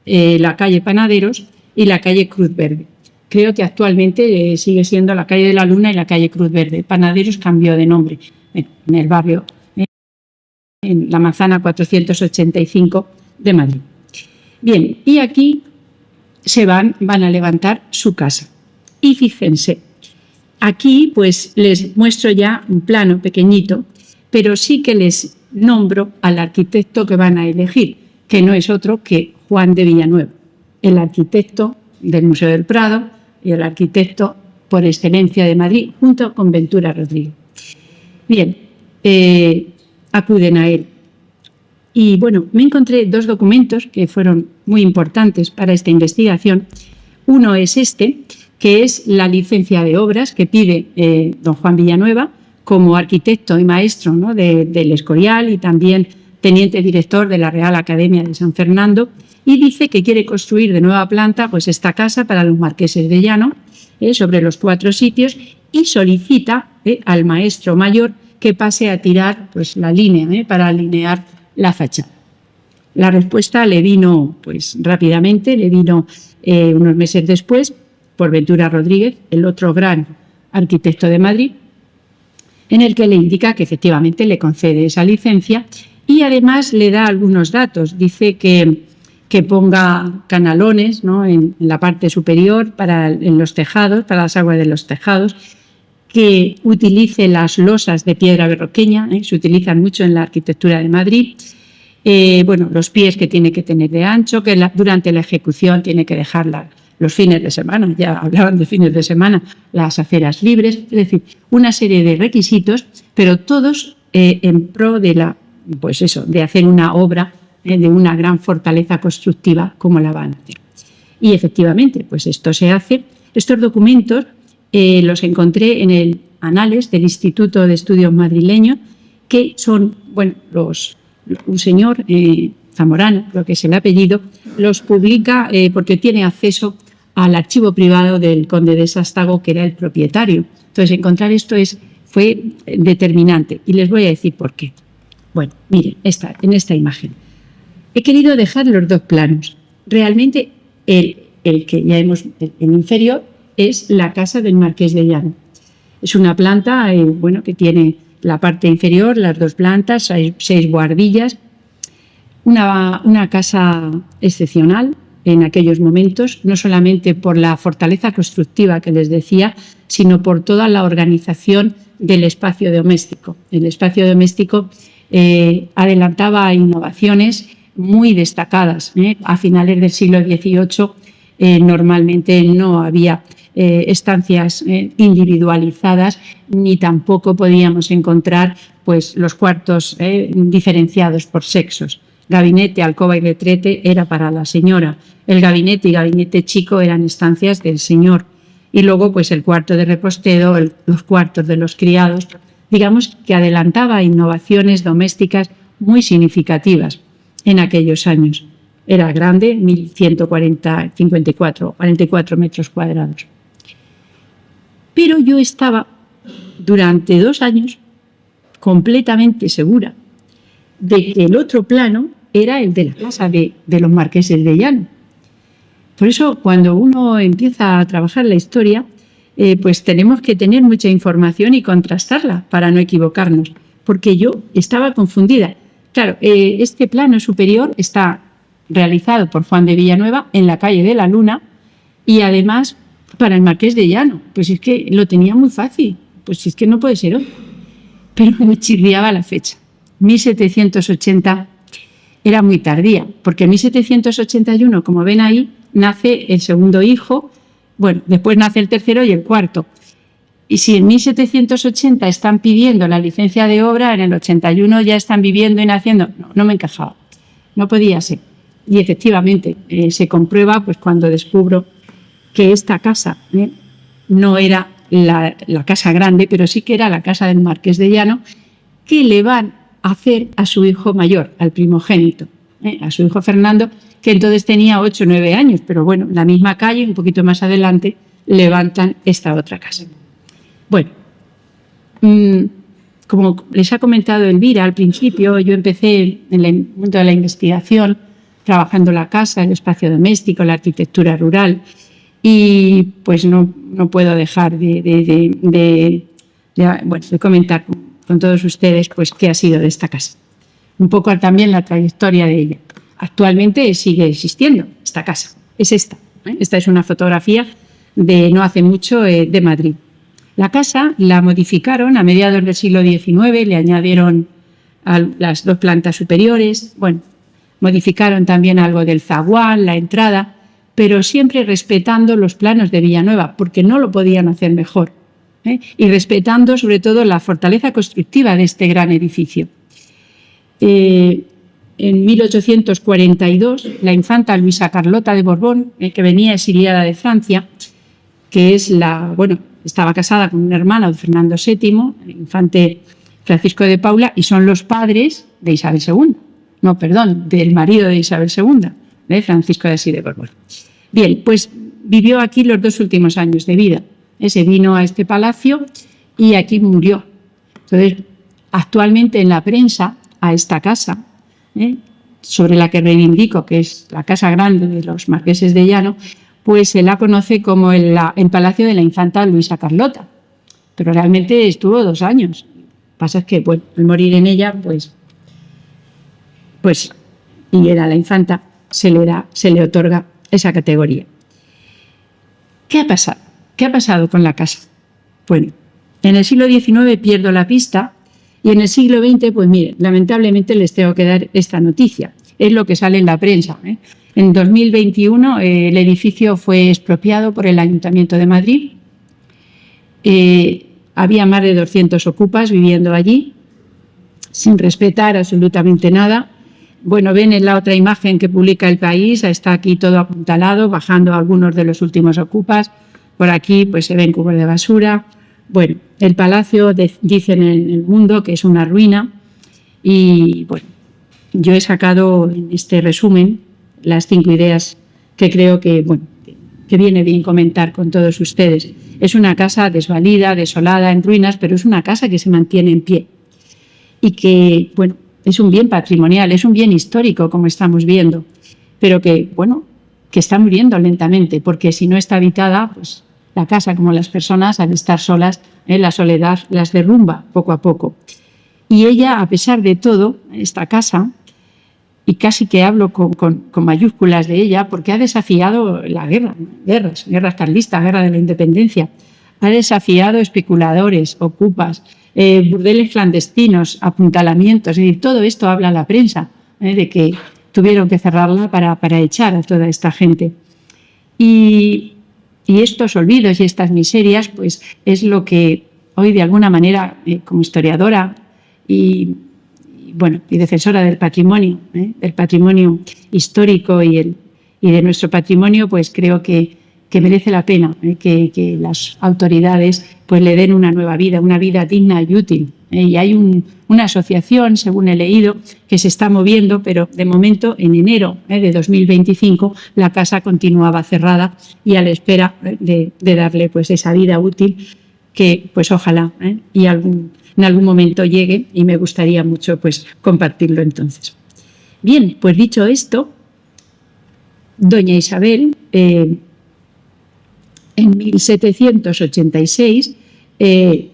la calle Panaderos y la calle Cruz Verde. Creo que actualmente sigue siendo la calle de la Luna y la calle Cruz Verde. Panaderos cambió de nombre en el barrio, en la manzana 485 de Madrid. Bien, y aquí van a levantar su casa. Y fíjense, aquí pues les muestro ya un plano pequeñito, pero sí que les nombro al arquitecto que van a elegir, que no es otro que Juan de Villanueva, el arquitecto del Museo del Prado y el arquitecto por excelencia de Madrid, junto con Ventura Rodríguez. Bien, acuden a él. Y bueno, me encontré 2 documentos que fueron muy importantes para esta investigación. Uno es este, que es la licencia de obras que pide don Juan Villanueva como arquitecto y maestro, ¿no?, del Escorial y también teniente director de la Real Academia de San Fernando, y dice que quiere construir de nueva planta pues esta casa para los marqueses de Llano, sobre los 4 sitios, y solicita al maestro mayor que pase a tirar pues la línea para alinear la fachada. La respuesta le vino pues rápidamente, le vino unos meses después por Ventura Rodríguez, el otro gran arquitecto de Madrid, en el que le indica que efectivamente le concede esa licencia y además le da algunos datos. Dice que ponga canalones, ¿no?, en la parte superior en los tejados, para las aguas de los tejados, que utilice las losas de piedra berroqueña, se utilizan mucho en la arquitectura de Madrid. Los pies que tiene que tener de ancho, que durante la ejecución tiene que dejar los fines de semana, ya hablaban de fines de semana, las aceras libres, es decir, una serie de requisitos, pero todos en pro de de hacer una obra de una gran fortaleza constructiva como la van a hacer. Y efectivamente, pues esto se hace. Estos documentos los encontré en el Anales del Instituto de Estudios Madrileño, que son, un señor Zamorano, creo que es el apellido, los publica porque tiene acceso al archivo privado del conde de Sástago, que era el propietario. Entonces, encontrar esto fue determinante y les voy a decir por qué. Bueno, miren, en esta imagen. He querido dejar los dos planos. Realmente, el que ya el inferior es la casa del Marqués de Llano. Es una planta que tiene la parte inferior, las dos plantas, 6 buhardillas. Una casa excepcional en aquellos momentos, no solamente por la fortaleza constructiva que les decía, sino por toda la organización del espacio doméstico. El espacio doméstico adelantaba innovaciones muy destacadas. A finales del siglo XVIII normalmente no había estancias individualizadas, ni tampoco podíamos encontrar los cuartos diferenciados por sexos. Gabinete, alcoba y retrete era para la señora. El gabinete y gabinete chico eran estancias del señor. Y luego el cuarto de repostedo, los cuartos de los criados, digamos que adelantaba innovaciones domésticas muy significativas en aquellos años. Era grande, 44 metros cuadrados. Pero yo estaba durante 2 años completamente segura de que el otro plano era el de la casa de los marqueses de Llano. Por eso, cuando uno empieza a trabajar la historia, tenemos que tener mucha información y contrastarla para no equivocarnos, porque yo estaba confundida. Claro, este plano superior está realizado por Juan de Villanueva en la calle de la Luna y además para el Marqués de Llano. Pues es que lo tenía muy fácil, pues es que no puede ser otro. Pero me chirriaba la fecha. 1780 era muy tardía, porque en 1781, como ven ahí, nace el segundo hijo, después nace el tercero y el cuarto. Y si en 1780 están pidiendo la licencia de obra, en el 81 ya están viviendo y naciendo. No me encajaba, no podía ser. Y efectivamente se comprueba cuando descubro que esta casa no era la casa grande, pero sí que era la casa del Marqués de Llano, que le van a hacer a su hijo mayor, al primogénito, a su hijo Fernando, que entonces tenía 8 o 9 años, pero la misma calle, un poquito más adelante, levantan esta otra casa. Como les ha comentado Elvira al principio, yo empecé en el mundo de la investigación, trabajando la casa, el espacio doméstico, la arquitectura rural, y no puedo dejar de comentar con todos ustedes qué ha sido de esta casa. Un poco también la trayectoria de ella. Actualmente sigue existiendo esta casa, es esta. Esta es una fotografía de no hace mucho de Madrid. La casa la modificaron a mediados del siglo XIX, le añadieron a las 2 plantas superiores, modificaron también algo del zaguán, la entrada, pero siempre respetando los planos de Villanueva, porque no lo podían hacer mejor, y respetando sobre todo la fortaleza constructiva de este gran edificio. En 1842, la infanta Luisa Carlota de Borbón, que venía exiliada de Francia, que es estaba casada con un hermano de Fernando VII, el infante Francisco de Paula, y son los padres de Isabel II. Del marido de Isabel II, de Francisco de Asís de Borbón. Bien, vivió aquí los 2 últimos años de vida. Se vino a este palacio y aquí murió. Entonces, actualmente en la prensa, a esta casa, sobre la que reivindico, que es la Casa Grande de los Marqueses de Llano, pues se la conoce como el Palacio de la Infanta Luisa Carlota, pero realmente estuvo 2 años. Lo que pasa es que, bueno, al morir en ella, pues y era la infanta, se le otorga esa categoría. ¿Qué ha pasado? ¿Qué ha pasado con la casa? Bueno, en el siglo XIX pierdo la pista y en el siglo XX, pues miren, lamentablemente les tengo que dar esta noticia. Es lo que sale en la prensa. En 2021 el edificio fue expropiado por el Ayuntamiento de Madrid. Había más de 200 ocupas viviendo allí, sin respetar absolutamente nada. Bueno, ven en la otra imagen que publica El País, está aquí todo apuntalado, bajando algunos de los últimos ocupas. Por aquí pues se ven cubos de basura. Bueno, el palacio dicen en El Mundo que es una ruina y bueno, yo he sacado en este resumen las 5 ideas que creo que viene bien comentar con todos ustedes. Es una casa desvalida, desolada, en ruinas, pero es una casa que se mantiene en pie y que, bueno, es un bien patrimonial, es un bien histórico, como estamos viendo, pero que, bueno, que está muriendo lentamente, porque si no está habitada, pues la casa, como las personas, al estar solas, la soledad las derrumba poco a poco. Y ella, a pesar de todo, esta casa, y casi que hablo con mayúsculas de ella, porque ha desafiado la guerras carlistas, guerra de la independencia, ha desafiado especuladores, ocupas, burdeles clandestinos, apuntalamientos, y todo esto habla la prensa, de que tuvieron que cerrarla para echar a toda esta gente. Y estos olvidos y estas miserias, pues es lo que hoy de alguna manera, como historiadora y defensora del patrimonio histórico y de nuestro patrimonio, pues creo que merece la pena que las autoridades pues le den una nueva vida, una vida digna y útil. Y hay una asociación, según he leído, que se está moviendo, pero de momento en enero de 2025 la casa continuaba cerrada y a la espera de darle pues esa vida útil que pues ojalá y en algún momento llegue, y me gustaría mucho pues compartirlo entonces. Bien, pues dicho esto, doña Isabel en 1786 y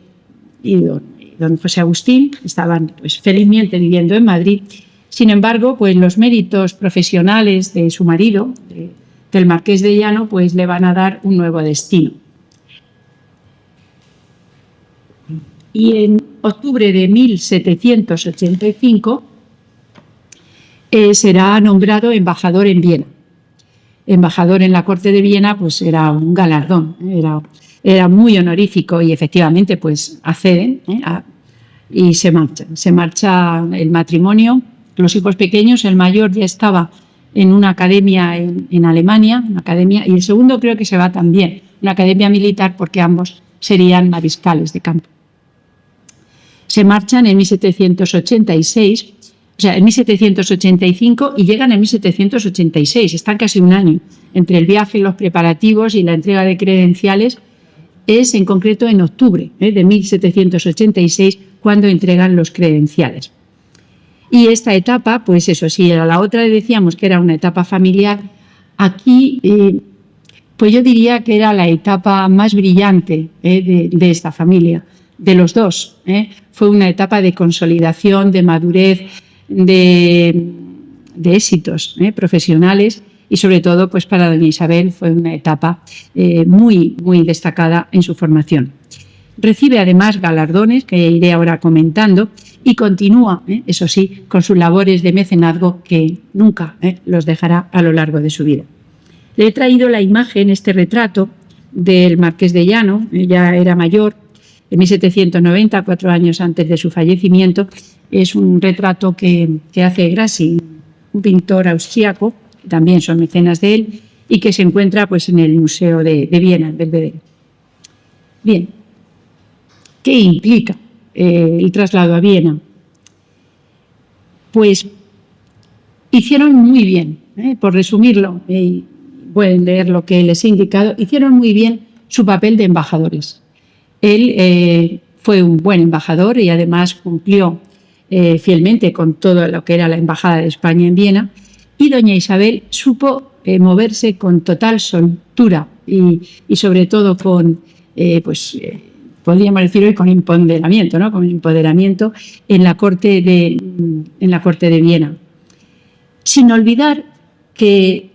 don José Agustín estaban pues felizmente viviendo en Madrid. Sin embargo, pues los méritos profesionales de su marido, del Marqués de Llano, pues le van a dar un nuevo destino. Y en octubre de 1785 será nombrado embajador en Viena. Embajador en la corte de Viena, pues era un galardón, era muy honorífico y efectivamente pues acceden y se marcha el matrimonio, los hijos pequeños. El mayor ya estaba en una academia en Alemania, y el segundo creo que se va también, una academia militar, porque ambos serían mariscales de campo. Se marchan en 1786, o sea, en 1785 y llegan en 1786. Están casi un año entre el viaje, los preparativos y la entrega de credenciales. Es en concreto en octubre de 1786 cuando entregan los credenciales. Y esta etapa, pues eso sí, era la otra, decíamos que era una etapa familiar. Aquí, pues yo diría que era la etapa más brillante de esta familia, de los dos. Fue una etapa de consolidación, de madurez, de éxitos profesionales, y sobre todo pues para doña Isabel fue una etapa muy, muy destacada en su formación. Recibe además galardones que iré ahora comentando y continúa, eso sí, con sus labores de mecenazgo que nunca los dejará a lo largo de su vida. Le he traído la imagen, este retrato del Marqués de Llano. Ya era mayor, en 1790, 4 años antes de su fallecimiento. Es un retrato que hace Grassi, un pintor austriaco, que también son mecenas de él, y que se encuentra pues, en el Museo de Viena, en Belvedere. Bien, ¿qué implica el traslado a Viena? Pues hicieron muy bien, por resumirlo, pueden leer lo que les he indicado, hicieron muy bien su papel de embajadores. Él fue un buen embajador y además cumplió fielmente con todo lo que era la Embajada de España en Viena, y doña Isabel supo moverse con total soltura y sobre todo con, podríamos decir hoy, con empoderamiento, ¿no? Con empoderamiento en la corte de Viena. Sin olvidar que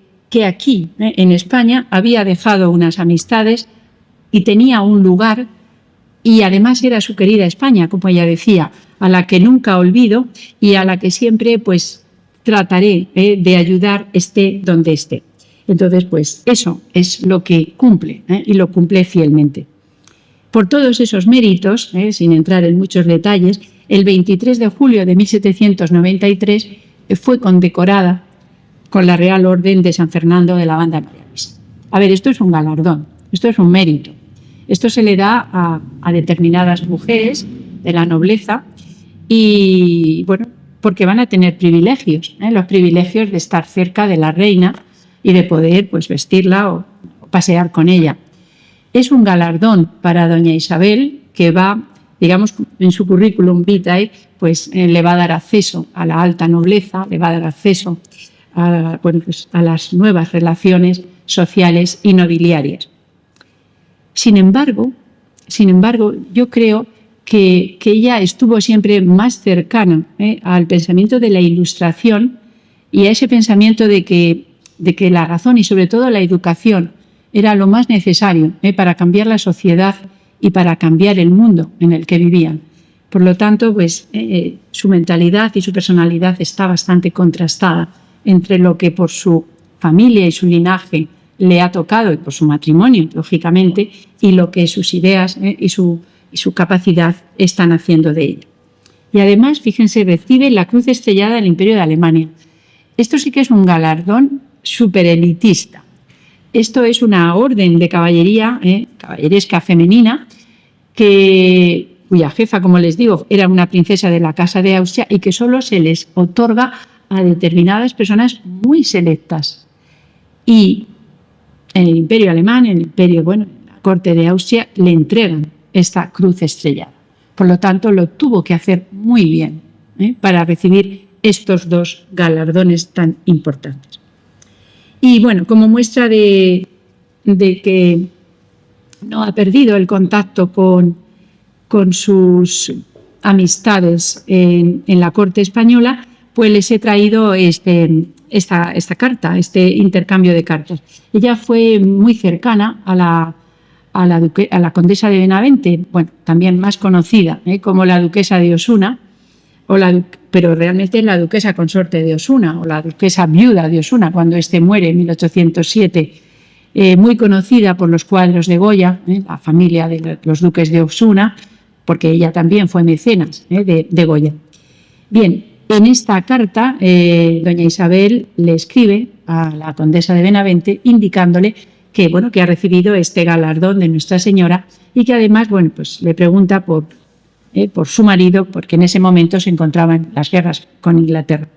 aquí, en España, había dejado unas amistades y tenía un lugar, y además era su querida España, como ella decía, a la que nunca olvido y a la que siempre pues trataré de ayudar, esté donde esté. Entonces, pues eso es lo que cumple, y lo cumple fielmente. Por todos esos méritos, sin entrar en muchos detalles, el 23 de julio de 1793 fue condecorada con la Real Orden de San Fernando de la Banda de María Luisa. A ver, esto es un galardón, esto es un mérito. Esto se le da a determinadas mujeres de la nobleza y, bueno, porque van a tener privilegios, los privilegios de estar cerca de la reina y de poder pues, vestirla o pasear con ella. Es un galardón para doña Isabel que va, digamos, en su currículum vitae, pues le va a dar acceso a la alta nobleza, le va a dar acceso a las nuevas relaciones sociales y nobiliarias. Sin embargo, yo creo que ella estuvo siempre más cercana al pensamiento de la Ilustración y a ese pensamiento de que la razón y sobre todo la educación era lo más necesario para cambiar la sociedad y para cambiar el mundo en el que vivían. Por lo tanto, pues, su mentalidad y su personalidad está bastante contrastada entre lo que por su familia y su linaje le ha tocado y por su matrimonio, lógicamente, y lo que sus ideas y su capacidad están haciendo de ella. Y además, fíjense, recibe la Cruz Estrellada del Imperio de Alemania. Esto sí que es un galardón superelitista. Esto es una orden de caballería, caballeresca femenina, cuya jefa, como les digo, era una princesa de la Casa de Austria y que solo se les otorga a determinadas personas muy selectas. Y en el Imperio Alemán, en la corte de Austria, le entregan esta cruz estrellada. Por lo tanto, lo tuvo que hacer muy bien para recibir estos dos galardones tan importantes. Y bueno, como muestra de que no ha perdido el contacto con sus amistades en la corte española, pues les he traído esta carta, este intercambio de cartas. Ella fue muy cercana a la condesa de Benavente, bueno, también más conocida como la duquesa de Osuna, pero realmente es la duquesa consorte de Osuna o la duquesa viuda de Osuna, cuando muere en 1807, muy conocida por los cuadros de Goya, la familia de los duques de Osuna, porque ella también fue mecenas de Goya. Bien, en esta carta, doña Isabel le escribe a la condesa de Benavente indicándole que ha recibido este galardón de Nuestra Señora y que además pues, le pregunta por su marido, porque en ese momento se encontraban las guerras con Inglaterra.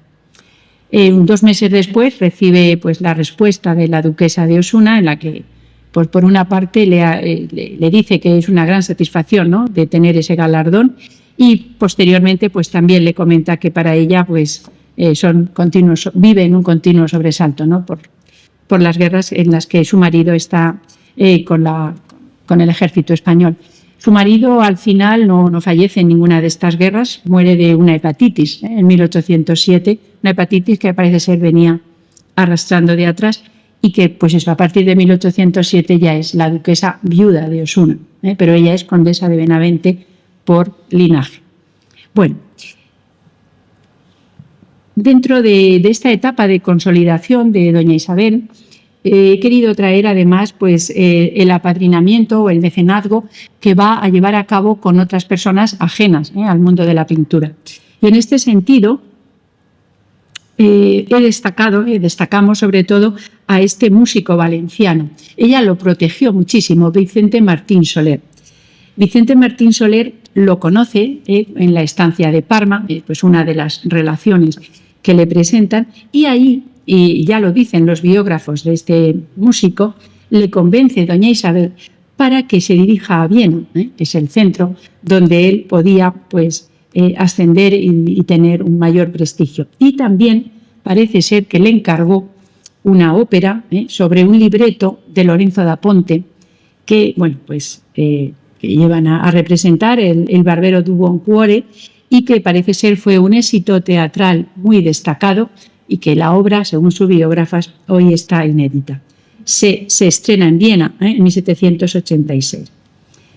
2 meses después recibe pues, la respuesta de la duquesa de Osuna, en la que pues, por una parte le dice que es una gran satisfacción, ¿no?, de tener ese galardón, y posteriormente pues, también le comenta que para ella pues, vive en un continuo sobresalto, ¿no?, por las guerras en las que su marido está con el ejército español. Su marido al final no fallece en ninguna de estas guerras, muere de una hepatitis en 1807, una hepatitis que parece ser venía arrastrando de atrás y que pues eso, a partir de 1807 ya es la duquesa viuda de Osuna, pero ella es condesa de Benavente por linaje. Bueno, dentro de esta etapa de consolidación de doña Isabel, he querido traer además pues, el apadrinamiento o el mecenazgo que va a llevar a cabo con otras personas ajenas al mundo de la pintura. Y en este sentido, destacamos sobre todo a este músico valenciano. Ella lo protegió muchísimo, Vicente Martín Soler. Vicente Martín Soler lo conoce en la estancia de Parma, pues una de las relaciones que le presentan, y ahí, y ya lo dicen los biógrafos de este músico, le convence doña Isabel para que se dirija a Viena, que es el centro donde él podía pues, ascender y tener un mayor prestigio. Y también parece ser que le encargó una ópera sobre un libreto de Lorenzo da Ponte que, bueno, pues, que llevan a representar el Barbero du Bon Cuore, y que parece ser fue un éxito teatral muy destacado y que la obra, según sus biógrafas, hoy está inédita. Se estrena en Viena en 1786.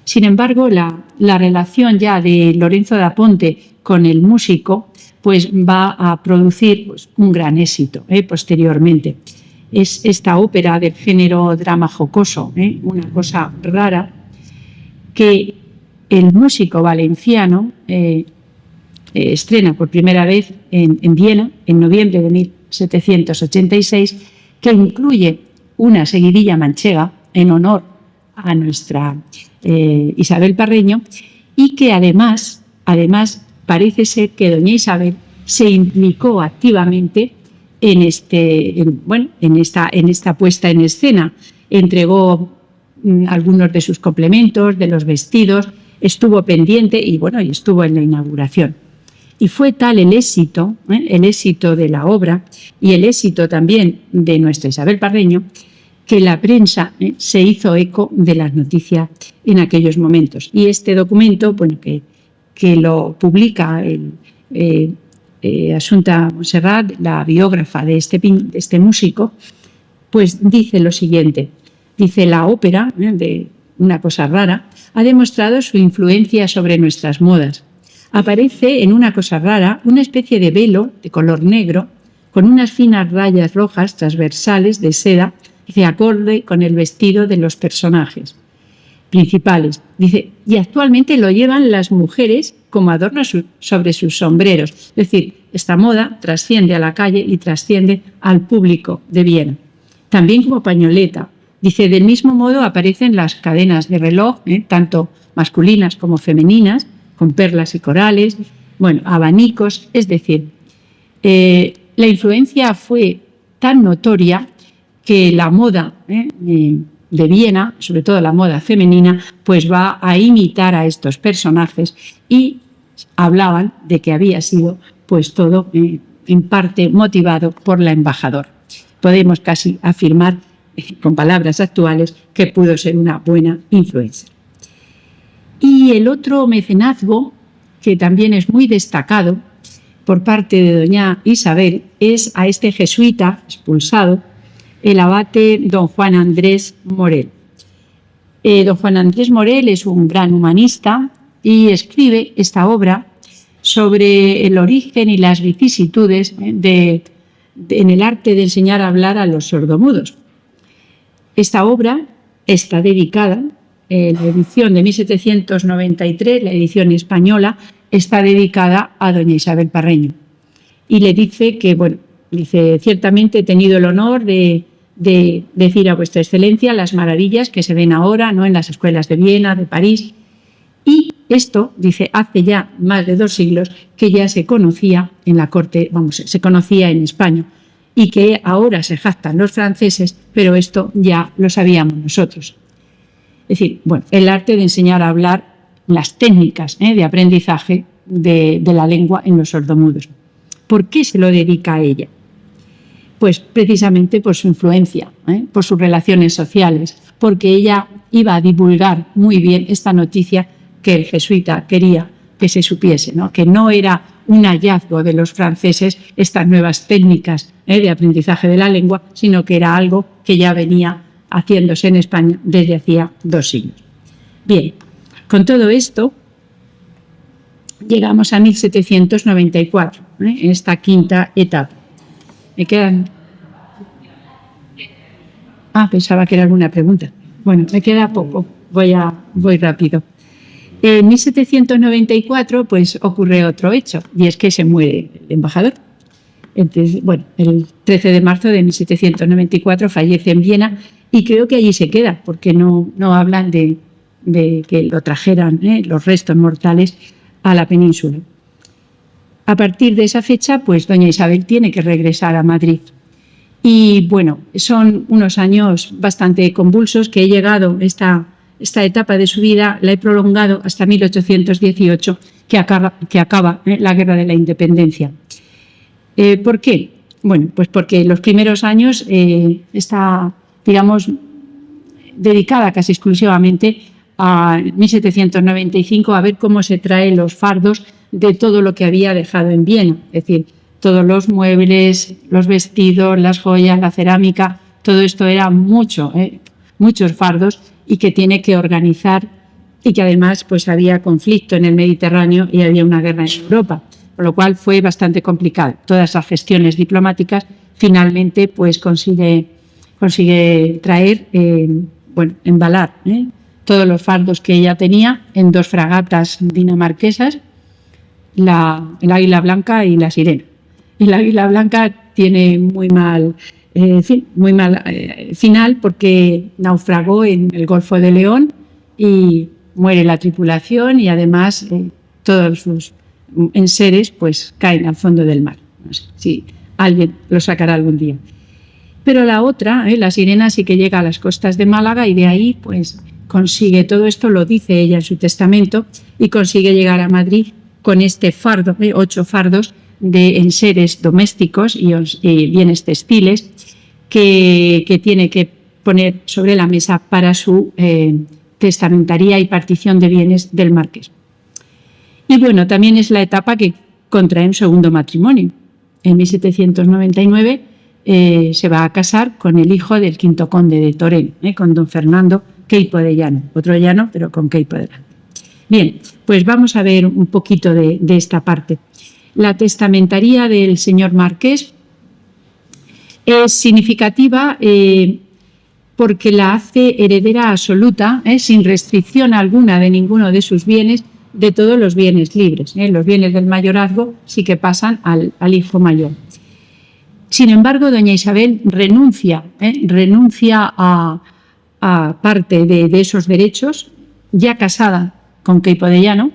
Sin embargo, la relación ya de Lorenzo da Ponte con el músico pues va a producir pues, un gran éxito posteriormente. Es esta ópera del género drama jocoso, una cosa rara, que el músico valenciano estrena por primera vez en Viena en noviembre de 1786, que incluye una seguidilla manchega en honor a nuestra Isabel Parreño, y que además parece ser que doña Isabel se implicó activamente en esta puesta en escena. Entregó algunos de sus complementos, de los vestidos, estuvo pendiente y estuvo en la inauguración. Y fue tal el éxito de la obra y el éxito también de nuestra Isabel Parreño, que la prensa se hizo eco de las noticias en aquellos momentos. Y este documento, que lo publica Asunta Montserrat, la biógrafa de este músico, pues dice lo siguiente. Dice: la ópera, de una cosa rara, ha demostrado su influencia sobre nuestras modas. Aparece en una cosa rara una especie de velo de color negro con unas finas rayas rojas transversales de seda de acorde con el vestido de los personajes principales. Dice, y actualmente lo llevan las mujeres como adorno sobre sus sombreros. Es decir, esta moda trasciende a la calle y trasciende al público de Viena. También como pañoleta. Dice, del mismo modo aparecen las cadenas de reloj, tanto masculinas como femeninas, con perlas y corales, abanicos. Es decir, la influencia fue tan notoria que la moda de Viena, sobre todo la moda femenina, pues va a imitar a estos personajes, y hablaban de que había sido pues todo en parte motivado por la embajadora. Podemos casi afirmar con palabras actuales que pudo ser una buena influencia. Y el otro mecenazgo, que también es muy destacado por parte de doña Isabel, es a este jesuita expulsado, el abate don Juan Andrés Morel. Don Juan Andrés Morel es un gran humanista y escribe esta obra sobre el origen y las vicisitudes en el arte de enseñar a hablar a los sordomudos. Esta obra está dedicada, la edición de 1793, la edición española, está dedicada a doña Isabel Parreño. Y le dice que, dice, ciertamente he tenido el honor de decir a vuestra excelencia las maravillas que se ven ahora, ¿no?, en las escuelas de Viena, de París. Y esto, dice, hace ya más de 2 siglos que ya se conocía en la corte, se conocía en España, y que ahora se jactan los franceses, pero esto ya lo sabíamos nosotros. Es decir, el arte de enseñar a hablar, las técnicas de aprendizaje de la lengua en los sordomudos. ¿Por qué se lo dedica a ella? Pues precisamente por su influencia, por sus relaciones sociales, porque ella iba a divulgar muy bien esta noticia que el jesuita quería que se supiese, ¿no?, que no era un hallazgo de los franceses estas nuevas técnicas de aprendizaje de la lengua, sino que era algo que ya venía haciéndose en España desde hacía 2 siglos. Bien, con todo esto llegamos a 1794, en esta quinta etapa. Me quedan... pensaba que era alguna pregunta. Me queda poco, voy rápido. En 1794 pues ocurre otro hecho, y es que se muere el embajador. Entonces, el 13 de marzo de 1794 fallece en Viena, y creo que allí se queda, porque no hablan de que lo trajeran los restos mortales a la península. A partir de esa fecha, pues doña Isabel tiene que regresar a Madrid. Y son unos años bastante convulsos, que he llegado, esta etapa de su vida la he prolongado hasta 1818, que acaba la Guerra de la Independencia. ¿Por qué? Bueno, pues porque los primeros años está, digamos, dedicada casi exclusivamente a 1795 a ver cómo se traen los fardos de todo lo que había dejado en Viena, es decir, todos los muebles, los vestidos, las joyas, la cerámica, todo esto era muchos fardos y que tiene que organizar, y que además pues había conflicto en el Mediterráneo y había una guerra en Europa, con lo cual fue bastante complicado. Todas las gestiones diplomáticas finalmente pues consigue traer, embalar todos los fardos que ella tenía en 2 fragatas dinamarquesas, el Águila Blanca y la Sirena. El Águila Blanca tiene muy mal final porque naufragó en el Golfo de León y muere la tripulación, y además todos sus enseres pues caen al fondo del mar. No sé si alguien lo sacará algún día. Pero la otra, la Sirena, sí que llega a las costas de Málaga y de ahí pues consigue, todo esto lo dice ella en su testamento, y consigue llegar a Madrid con este fardo, 8 fardos de enseres domésticos y bienes textiles que tiene que poner sobre la mesa para su testamentaría y partición de bienes del marqués. Y bueno, también es la etapa que contrae un segundo matrimonio. En 1799 se va a casar con el hijo del quinto conde de Toreno, con don Fernando Queipo de Llano, otro llano, pero con Queipo de Llano. Bien, pues vamos a ver un poquito de esta parte. La testamentaría del señor marqués es significativa porque la hace heredera absoluta, sin restricción alguna de ninguno de sus bienes, de todos los bienes libres. Los bienes del mayorazgo sí que pasan al hijo mayor. Sin embargo, doña Isabel renuncia a parte de esos derechos, ya casada con Queipo de Llano,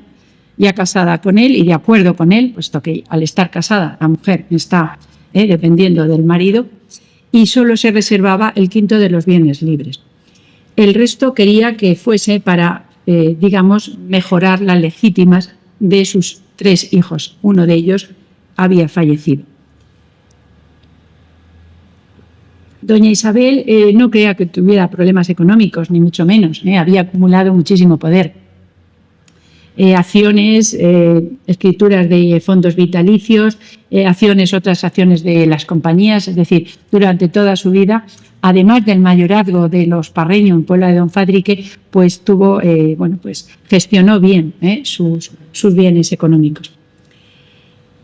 ya casada con él y de acuerdo con él, puesto que al estar casada la mujer está dependiendo del marido, y solo se reservaba el quinto de los bienes libres. El resto quería que fuese para, mejorar las legítimas de sus 3 hijos. Uno de ellos había fallecido. Doña Isabel no creía que tuviera problemas económicos, ni mucho menos. Había acumulado muchísimo poder. Acciones, escrituras de fondos vitalicios, otras acciones de las compañías, es decir, durante toda su vida, además del mayorazgo de los Parreño en Puebla de Don Fadrique, pues gestionó bien sus bienes económicos.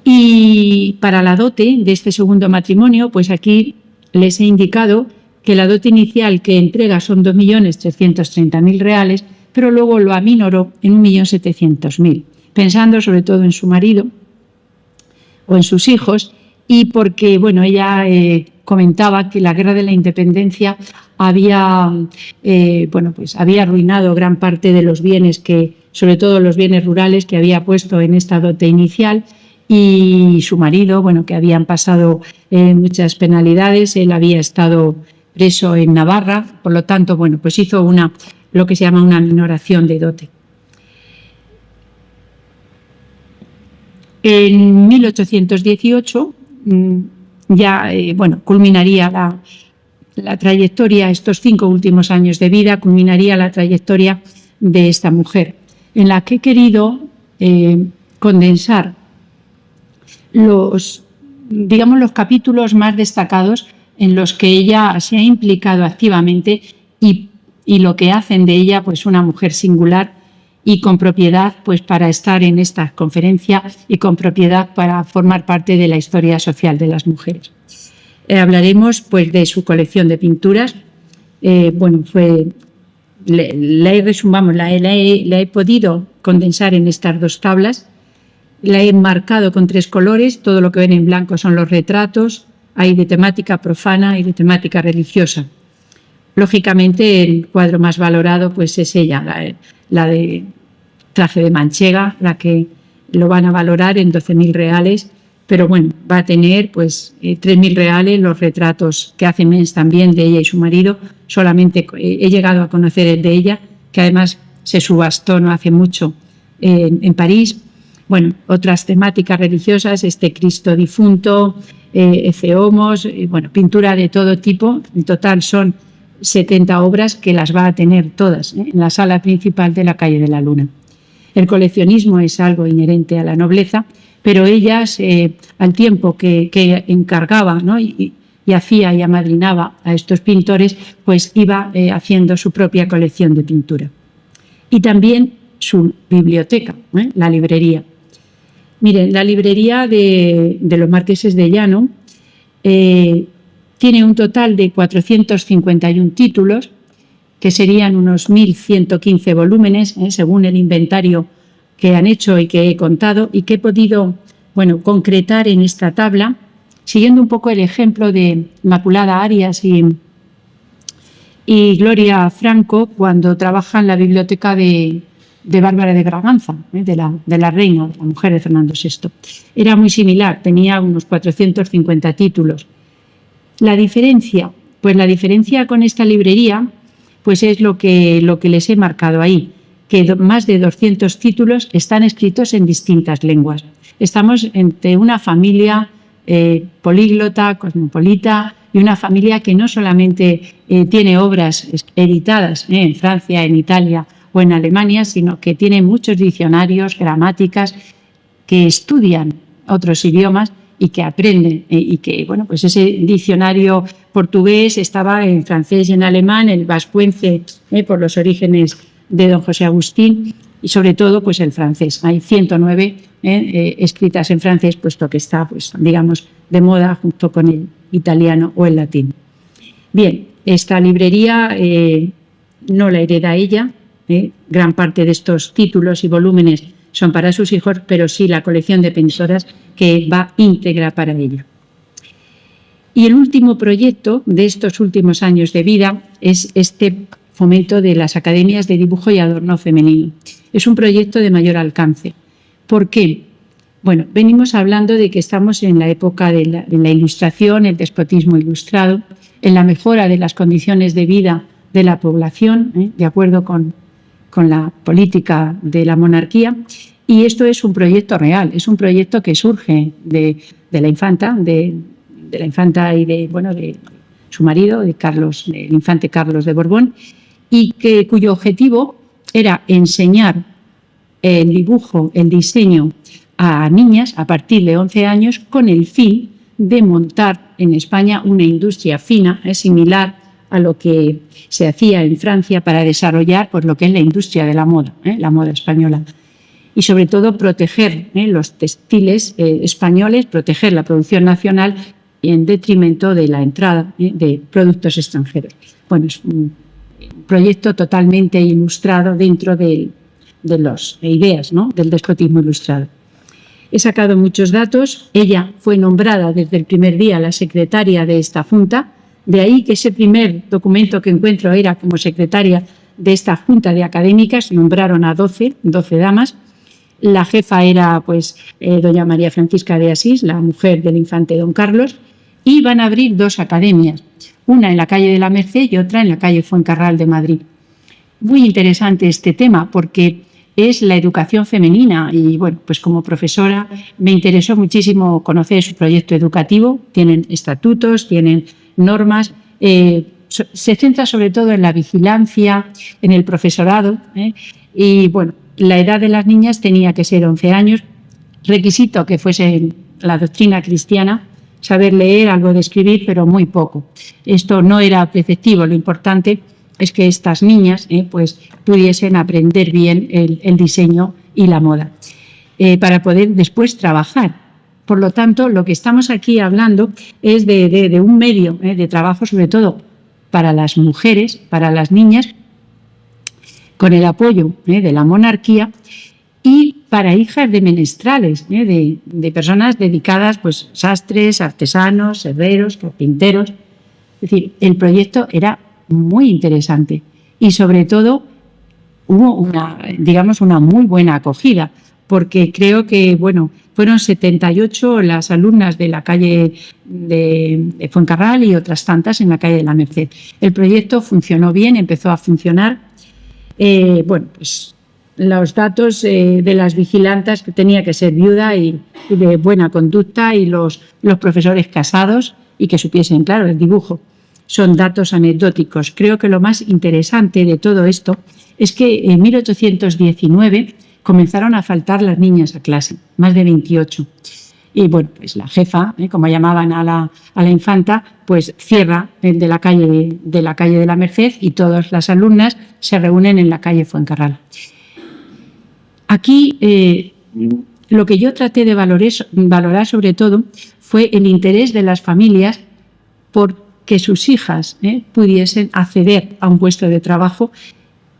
Y para la dote de este segundo matrimonio, pues aquí les he indicado que la dote inicial que entrega son 2.330.000 reales, pero luego lo aminoró en 1.700.000, pensando sobre todo en su marido o en sus hijos, y porque ella comentaba que la Guerra de la Independencia había arruinado gran parte de los bienes, sobre todo los bienes rurales que había puesto en esta dote inicial, y su marido, que habían pasado muchas penalidades, él había estado preso en Navarra, por lo tanto, hizo lo que se llama una minoración de dote. En 1818 culminaría la trayectoria, estos 5 últimos años de vida, culminaría la trayectoria de esta mujer, en la que he querido condensar los capítulos más destacados en los que ella se ha implicado activamente y lo que hacen de ella una mujer singular y con propiedad para estar en esta conferencia y con propiedad para formar parte de la historia social de las mujeres. Hablaremos de su colección de pinturas. La he podido condensar en estas 2 tablas. La he marcado con 3 colores. Todo lo que ven en blanco son los retratos. Hay de temática profana y de temática religiosa. Lógicamente, el cuadro más valorado es ella, la de traje de manchega, la que lo van a valorar en 12.000 reales, pero va a tener 3.000 reales los retratos que hace Mens también de ella y su marido. Solamente he llegado a conocer el de ella, que además se subastó no hace mucho en París. Bueno, otras temáticas religiosas, Cristo difunto, Ecce Homos, bueno, pintura de todo tipo. En total son 70 obras que las va a tener todas en la sala principal de la calle de la Luna. El coleccionismo es algo inherente a la nobleza, pero ellas, al tiempo que encargaba, ¿no? y hacía y amadrinaba a estos pintores, pues iba haciendo su propia colección de pintura. Y también su biblioteca, la librería. Miren, la librería de los Marqueses de Llano tiene un total de 451 títulos, que serían unos 1.115 volúmenes, según el inventario que han hecho y que he contado, y que he podido, bueno, concretar en esta tabla, siguiendo un poco el ejemplo de Inmaculada Arias y Gloria Franco cuando trabaja en la biblioteca de Bárbara de Braganza, de la reina, la mujer de Fernando VI. Era muy similar, tenía unos 450 títulos. La diferencia, pues la diferencia con esta librería, pues es lo que les he marcado ahí, que más de 200 títulos están escritos en distintas lenguas. Estamos entre una familia políglota, cosmopolita, y una familia que no solamente tiene obras editadas en Francia, en Italia o en Alemania, sino que tiene muchos diccionarios, gramáticas, que estudian otros idiomas y que aprenden, y que, bueno, pues ese diccionario portugués estaba en francés y en alemán, el vascuence por los orígenes de don José Agustín, y sobre todo pues el francés. Hay 109 escritas en francés, puesto que está, pues, digamos, de moda junto con el italiano o el latín. Bien, esta librería no la hereda ella, gran parte de estos títulos y volúmenes son para sus hijos, pero sí la colección de pensoras que va íntegra para ella. Y el último proyecto de estos últimos años de vida es este fomento de las academias de dibujo y adorno femenino. Es un proyecto de mayor alcance. ¿Por qué? Bueno, venimos hablando de que estamos en la época de la ilustración, el despotismo ilustrado, en la mejora de las condiciones de vida de la población, de acuerdo con la política de la monarquía, y esto es un proyecto real, es un proyecto que surge de la infanta, de la infanta y de su marido, del infante Carlos de Borbón, y cuyo objetivo era enseñar el dibujo, el diseño a niñas a partir de 11 años con el fin de montar en España una industria fina, similar a lo que se hacía en Francia para desarrollar pues, lo que es la industria de la moda española. Y sobre todo proteger los textiles españoles, proteger la producción nacional en detrimento de la entrada de productos extranjeros. Bueno, es un proyecto totalmente ilustrado dentro de las ideas, ¿no?, del despotismo ilustrado. He sacado muchos datos. Ella fue nombrada desde el primer día la secretaria de esta junta. De ahí que ese primer documento que encuentro era como secretaria de esta junta de académicas. Nombraron a 12 damas. La jefa era pues doña María Francisca de Asís, la mujer del infante don Carlos, y van a abrir 2 academias, una en la calle de la Merced y otra en la calle Fuencarral de Madrid. Muy interesante este tema porque es la educación femenina y, bueno, pues como profesora me interesó muchísimo conocer su proyecto educativo. Tienen estatutos, tienen normas, se centra sobre todo en la vigilancia, en el profesorado, y, bueno, la edad de las niñas tenía que ser 11 años, requisito que fuese la doctrina cristiana, saber leer, algo de escribir, pero muy poco. Esto no era preceptivo, lo importante es que estas niñas pues pudiesen aprender bien el diseño y la moda para poder después trabajar. Por lo tanto, lo que estamos aquí hablando es de un medio de trabajo, sobre todo para las mujeres, para las niñas, con el apoyo de la monarquía y para hijas de menestrales, de personas dedicadas, pues sastres, artesanos, herreros, carpinteros. Es decir, el proyecto era muy interesante y sobre todo hubo una muy buena acogida, porque creo que, bueno, fueron 78 las alumnas de la calle de Fuencarral y otras tantas en la calle de la Merced. El proyecto funcionó bien, empezó a funcionar. Bueno, pues los datos de las vigilantas, que tenía que ser viuda y de buena conducta, y los profesores casados y que supiesen, claro, el dibujo. Son datos anecdóticos. Creo que lo más interesante de todo esto es que en 1819 comenzaron a faltar las niñas a clase, más de 28. Y bueno, pues la jefa, como llamaban a la infanta, pues cierra de la calle de la Merced, y todas las alumnas se reúnen en la calle Fuencarral. Aquí lo que yo traté de valorar sobre todo fue el interés de las familias por que sus hijas pudiesen acceder a un puesto de trabajo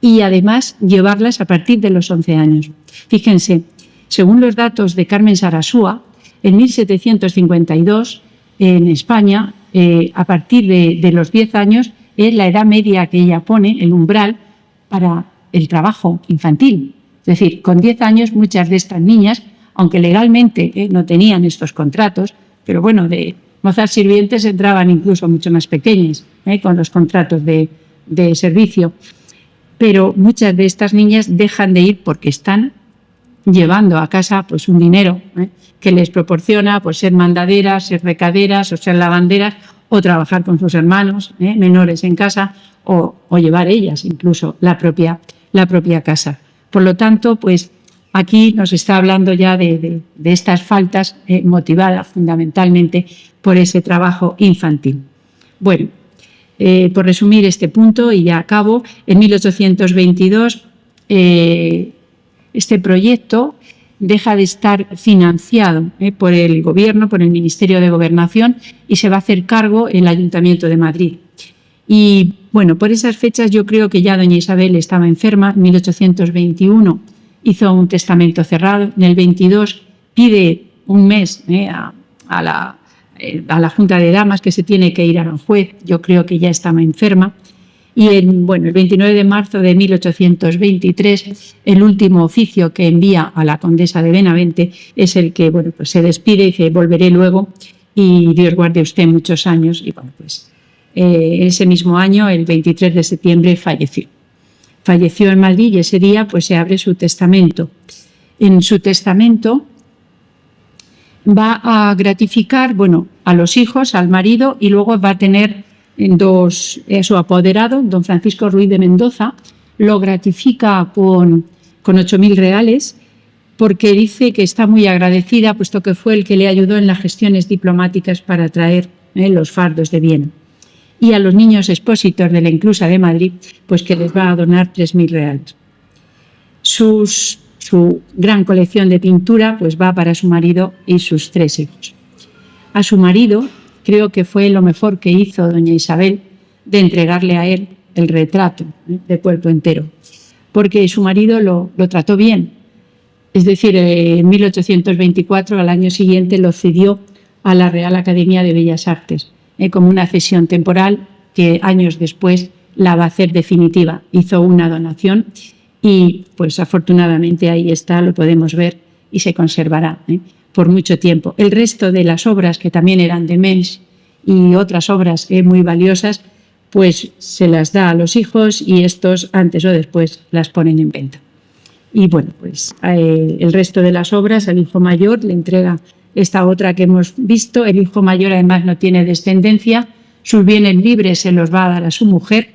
y además llevarlas a partir de los 11 años. Fíjense, según los datos de Carmen Sarasúa, en 1752 en España, a partir de los 10 años, es la edad media que ella pone, el umbral, para el trabajo infantil. Es decir, con 10 años muchas de estas niñas, aunque legalmente no tenían estos contratos, pero bueno, de mozas sirvientes entraban incluso mucho más pequeñas, con los contratos de servicio. Pero muchas de estas niñas dejan de ir porque están llevando a casa pues un dinero que les proporciona pues ser mandaderas, ser recaderas o ser lavanderas, o trabajar con sus hermanos menores en casa, o llevar ellas incluso la propia casa. Por lo tanto, pues aquí nos está hablando ya de estas faltas motivadas fundamentalmente por ese trabajo infantil. Bueno, por resumir este punto y ya acabo, en 1822 este proyecto deja de estar financiado por el Gobierno, por el Ministerio de Gobernación, y se va a hacer cargo el Ayuntamiento de Madrid. Y bueno, por esas fechas yo creo que ya doña Isabel estaba enferma. En 1821 hizo un testamento cerrado. En el 22 pide un mes a la Junta de Damas, que se tiene que ir a Aranjuez. Yo creo que ya estaba enferma. Y el 29 de marzo de 1823, el último oficio que envía a la condesa de Benavente es el que pues se despide y dice: volveré luego y Dios guarde usted muchos años. Y bueno, pues ese mismo año, el 23 de septiembre, falleció. Falleció en Madrid, y ese día pues se abre su testamento. En su testamento va a gratificar a los hijos, al marido, y luego va a tener su apoderado, don Francisco Ruiz de Mendoza, lo gratifica con 8.000 reales, porque dice que está muy agradecida, puesto que fue el que le ayudó en las gestiones diplomáticas para traer los fardos de Viena. Y a los niños expósitos de la Inclusa de Madrid, pues que les va a donar 3.000 reales. Su gran colección de pintura pues va para su marido y sus 3 hijos. A su marido creo que fue lo mejor que hizo doña Isabel, de entregarle a él el retrato de cuerpo entero, porque su marido lo trató bien. Es decir, en 1824, al año siguiente, lo cedió a la Real Academia de Bellas Artes, como una cesión temporal que años después la va a hacer definitiva. Hizo una donación y pues afortunadamente ahí está, lo podemos ver, y se conservará por mucho tiempo. El resto de las obras, que también eran de Mensch y otras obras muy valiosas, pues se las da a los hijos, y estos antes o después las ponen en venta. Y bueno, pues el resto de las obras al hijo mayor le entrega esta otra que hemos visto. El hijo mayor además no tiene descendencia, sus bienes libres se los va a dar a su mujer,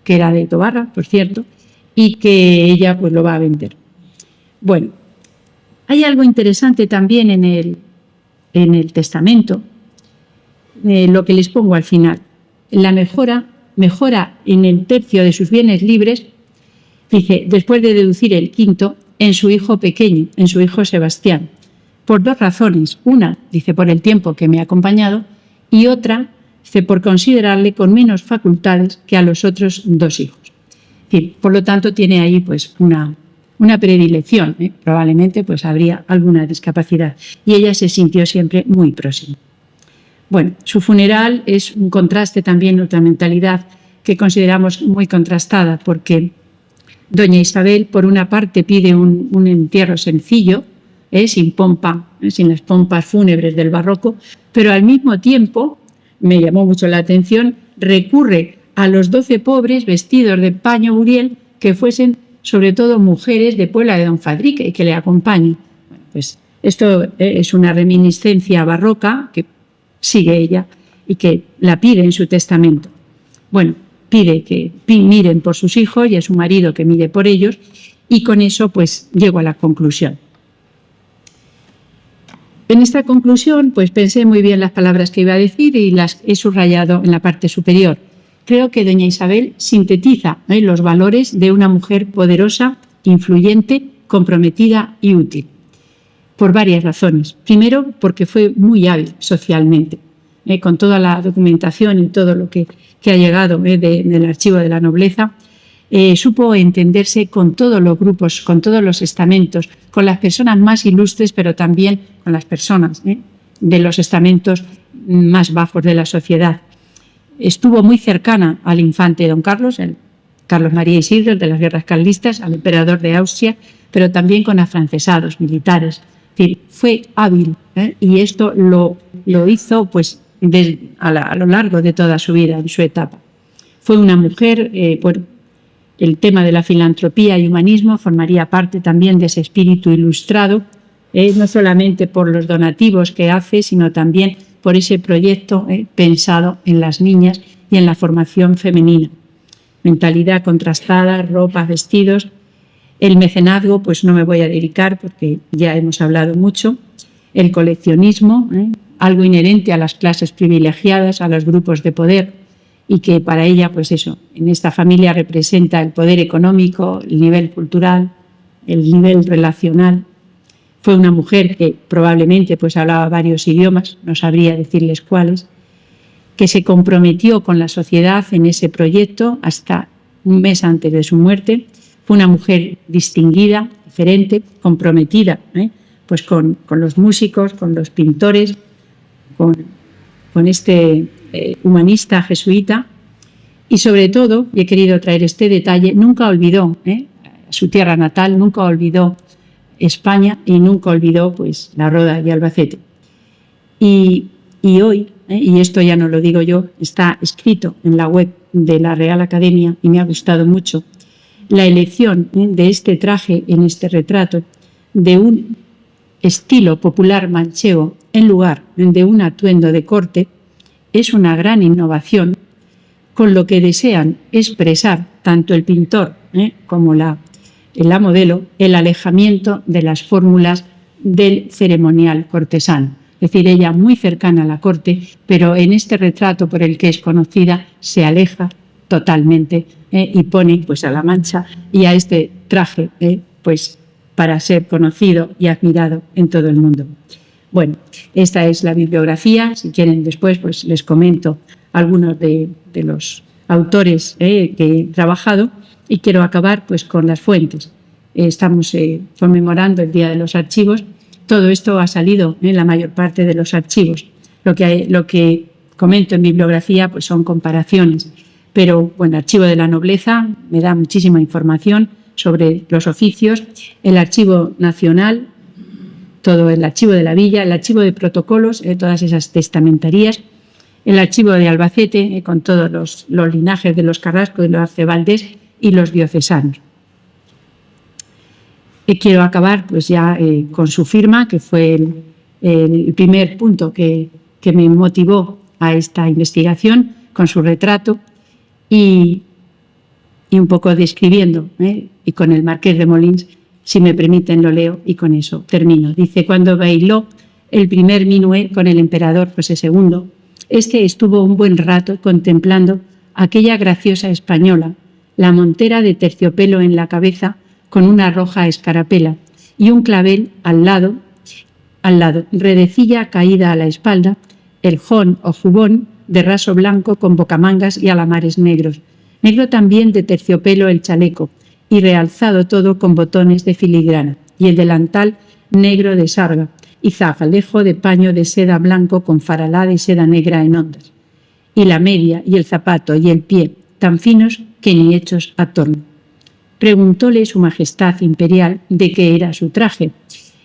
que era de Tobarra, por cierto, y que ella pues lo va a vender. Bueno, hay algo interesante también en el testamento, lo que les pongo al final. La mejora en el tercio de sus bienes libres, dice, después de deducir el quinto, en su hijo pequeño, en su hijo Sebastián, por 2 razones. Una, dice, por el tiempo que me ha acompañado, y otra, dice, por considerarle con menos facultades que a los otros 2 hijos. Es decir, por lo tanto, tiene ahí pues una predilección, probablemente pues habría alguna discapacidad, y ella se sintió siempre muy próxima. Bueno, su funeral es un contraste también, otra mentalidad que consideramos muy contrastada, porque doña Isabel, por una parte, pide un entierro sencillo, sin pompa, sin las pompas fúnebres del barroco, pero al mismo tiempo, me llamó mucho la atención, recurre a los 12 pobres vestidos de paño buriel que fuesen sobre todo mujeres de Puebla de Don Fadrique que le acompañen. Bueno, pues esto es una reminiscencia barroca que sigue ella y que la pide en su testamento. Bueno, pide que miren por sus hijos y a su marido que mire por ellos, y con eso pues llego a la conclusión. En esta conclusión pues pensé muy bien las palabras que iba a decir y las he subrayado en la parte superior. Creo que doña Isabel sintetiza los valores de una mujer poderosa, influyente, comprometida y útil, por varias razones. Primero, porque fue muy hábil socialmente, con toda la documentación y todo lo que ha llegado del archivo de la nobleza. Supo entenderse con todos los grupos, con todos los estamentos, con las personas más ilustres, pero también con las personas de los estamentos más bajos de la sociedad. Estuvo muy cercana al infante don Carlos, Carlos María Isidro, de las guerras carlistas, al emperador de Austria, pero también con afrancesados, militares. Es decir, fue hábil y esto lo hizo pues, a lo largo de toda su vida, en su etapa. Fue una mujer, el tema de la filantropía y humanismo formaría parte también de ese espíritu ilustrado, no solamente por los donativos que hace, sino también por ese proyecto pensado en las niñas y en la formación femenina. Mentalidad contrastada, ropas, vestidos. El mecenazgo, pues no me voy a dedicar porque ya hemos hablado mucho. El coleccionismo, algo inherente a las clases privilegiadas, a los grupos de poder, y que para ella, pues eso, en esta familia representa el poder económico, el nivel cultural, el nivel relacional. Fue una mujer que probablemente pues hablaba varios idiomas, no sabría decirles cuáles, que se comprometió con la sociedad en ese proyecto hasta un mes antes de su muerte. Fue una mujer distinguida, diferente, comprometida pues con los músicos, con los pintores, con este humanista jesuita, y sobre todo, y he querido traer este detalle, nunca olvidó su tierra natal, nunca olvidó España y nunca olvidó pues la Roda de Albacete. Y hoy, y esto ya no lo digo yo, está escrito en la web de la Real Academia y me ha gustado mucho, la elección de este traje en este retrato de un estilo popular manchego en lugar de un atuendo de corte es una gran innovación, con lo que desean expresar tanto el pintor como la modelo el alejamiento de las fórmulas del ceremonial cortesano. Es decir, ella muy cercana a la corte, pero en este retrato por el que es conocida se aleja totalmente y pone pues a la Mancha y a este traje pues para ser conocido y admirado en todo el mundo. Bueno, esta es la bibliografía. Si quieren después pues les comento algunos de los autores que he trabajado, y quiero acabar pues con las fuentes. Estamos conmemorando el Día de los Archivos. Todo esto ha salido en la mayor parte de los archivos. Lo que comento en bibliografía pues son comparaciones, pero bueno, el Archivo de la Nobleza me da muchísima información sobre los oficios, el Archivo Nacional, todo el Archivo de la Villa, el Archivo de Protocolos, todas esas testamentarías, el Archivo de Albacete, con todos los linajes de los Carrasco y los Arcebaldés y los diocesanos. Quiero acabar pues ya con su firma, que fue el primer punto que me motivó a esta investigación, con su retrato y un poco describiendo, y con el Marqués de Molins, si me permiten lo leo y con eso termino. Dice: cuando bailó el primer minué con el emperador José II, este estuvo un buen rato contemplando aquella graciosa española, la montera de terciopelo en la cabeza con una roja escarapela y un clavel al lado, redecilla caída a la espalda, el jón o jubón de raso blanco con bocamangas y alamares negros, negro también de terciopelo el chaleco y realzado todo con botones de filigrana, y el delantal negro de sarga y zagalejo de paño de seda blanco con faralada y seda negra en ondas, y la media y el zapato y el pie tan finos que ni hechos a torno. Preguntóle su majestad imperial de qué era su traje,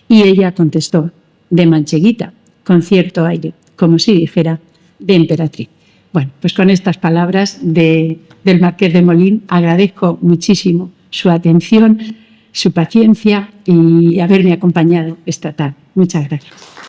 y ella contestó: de mancheguita, con cierto aire, como si dijera de emperatriz. Bueno, pues con estas palabras del Marqués de Molins agradezco muchísimo su atención, su paciencia y haberme acompañado esta tarde. Muchas gracias.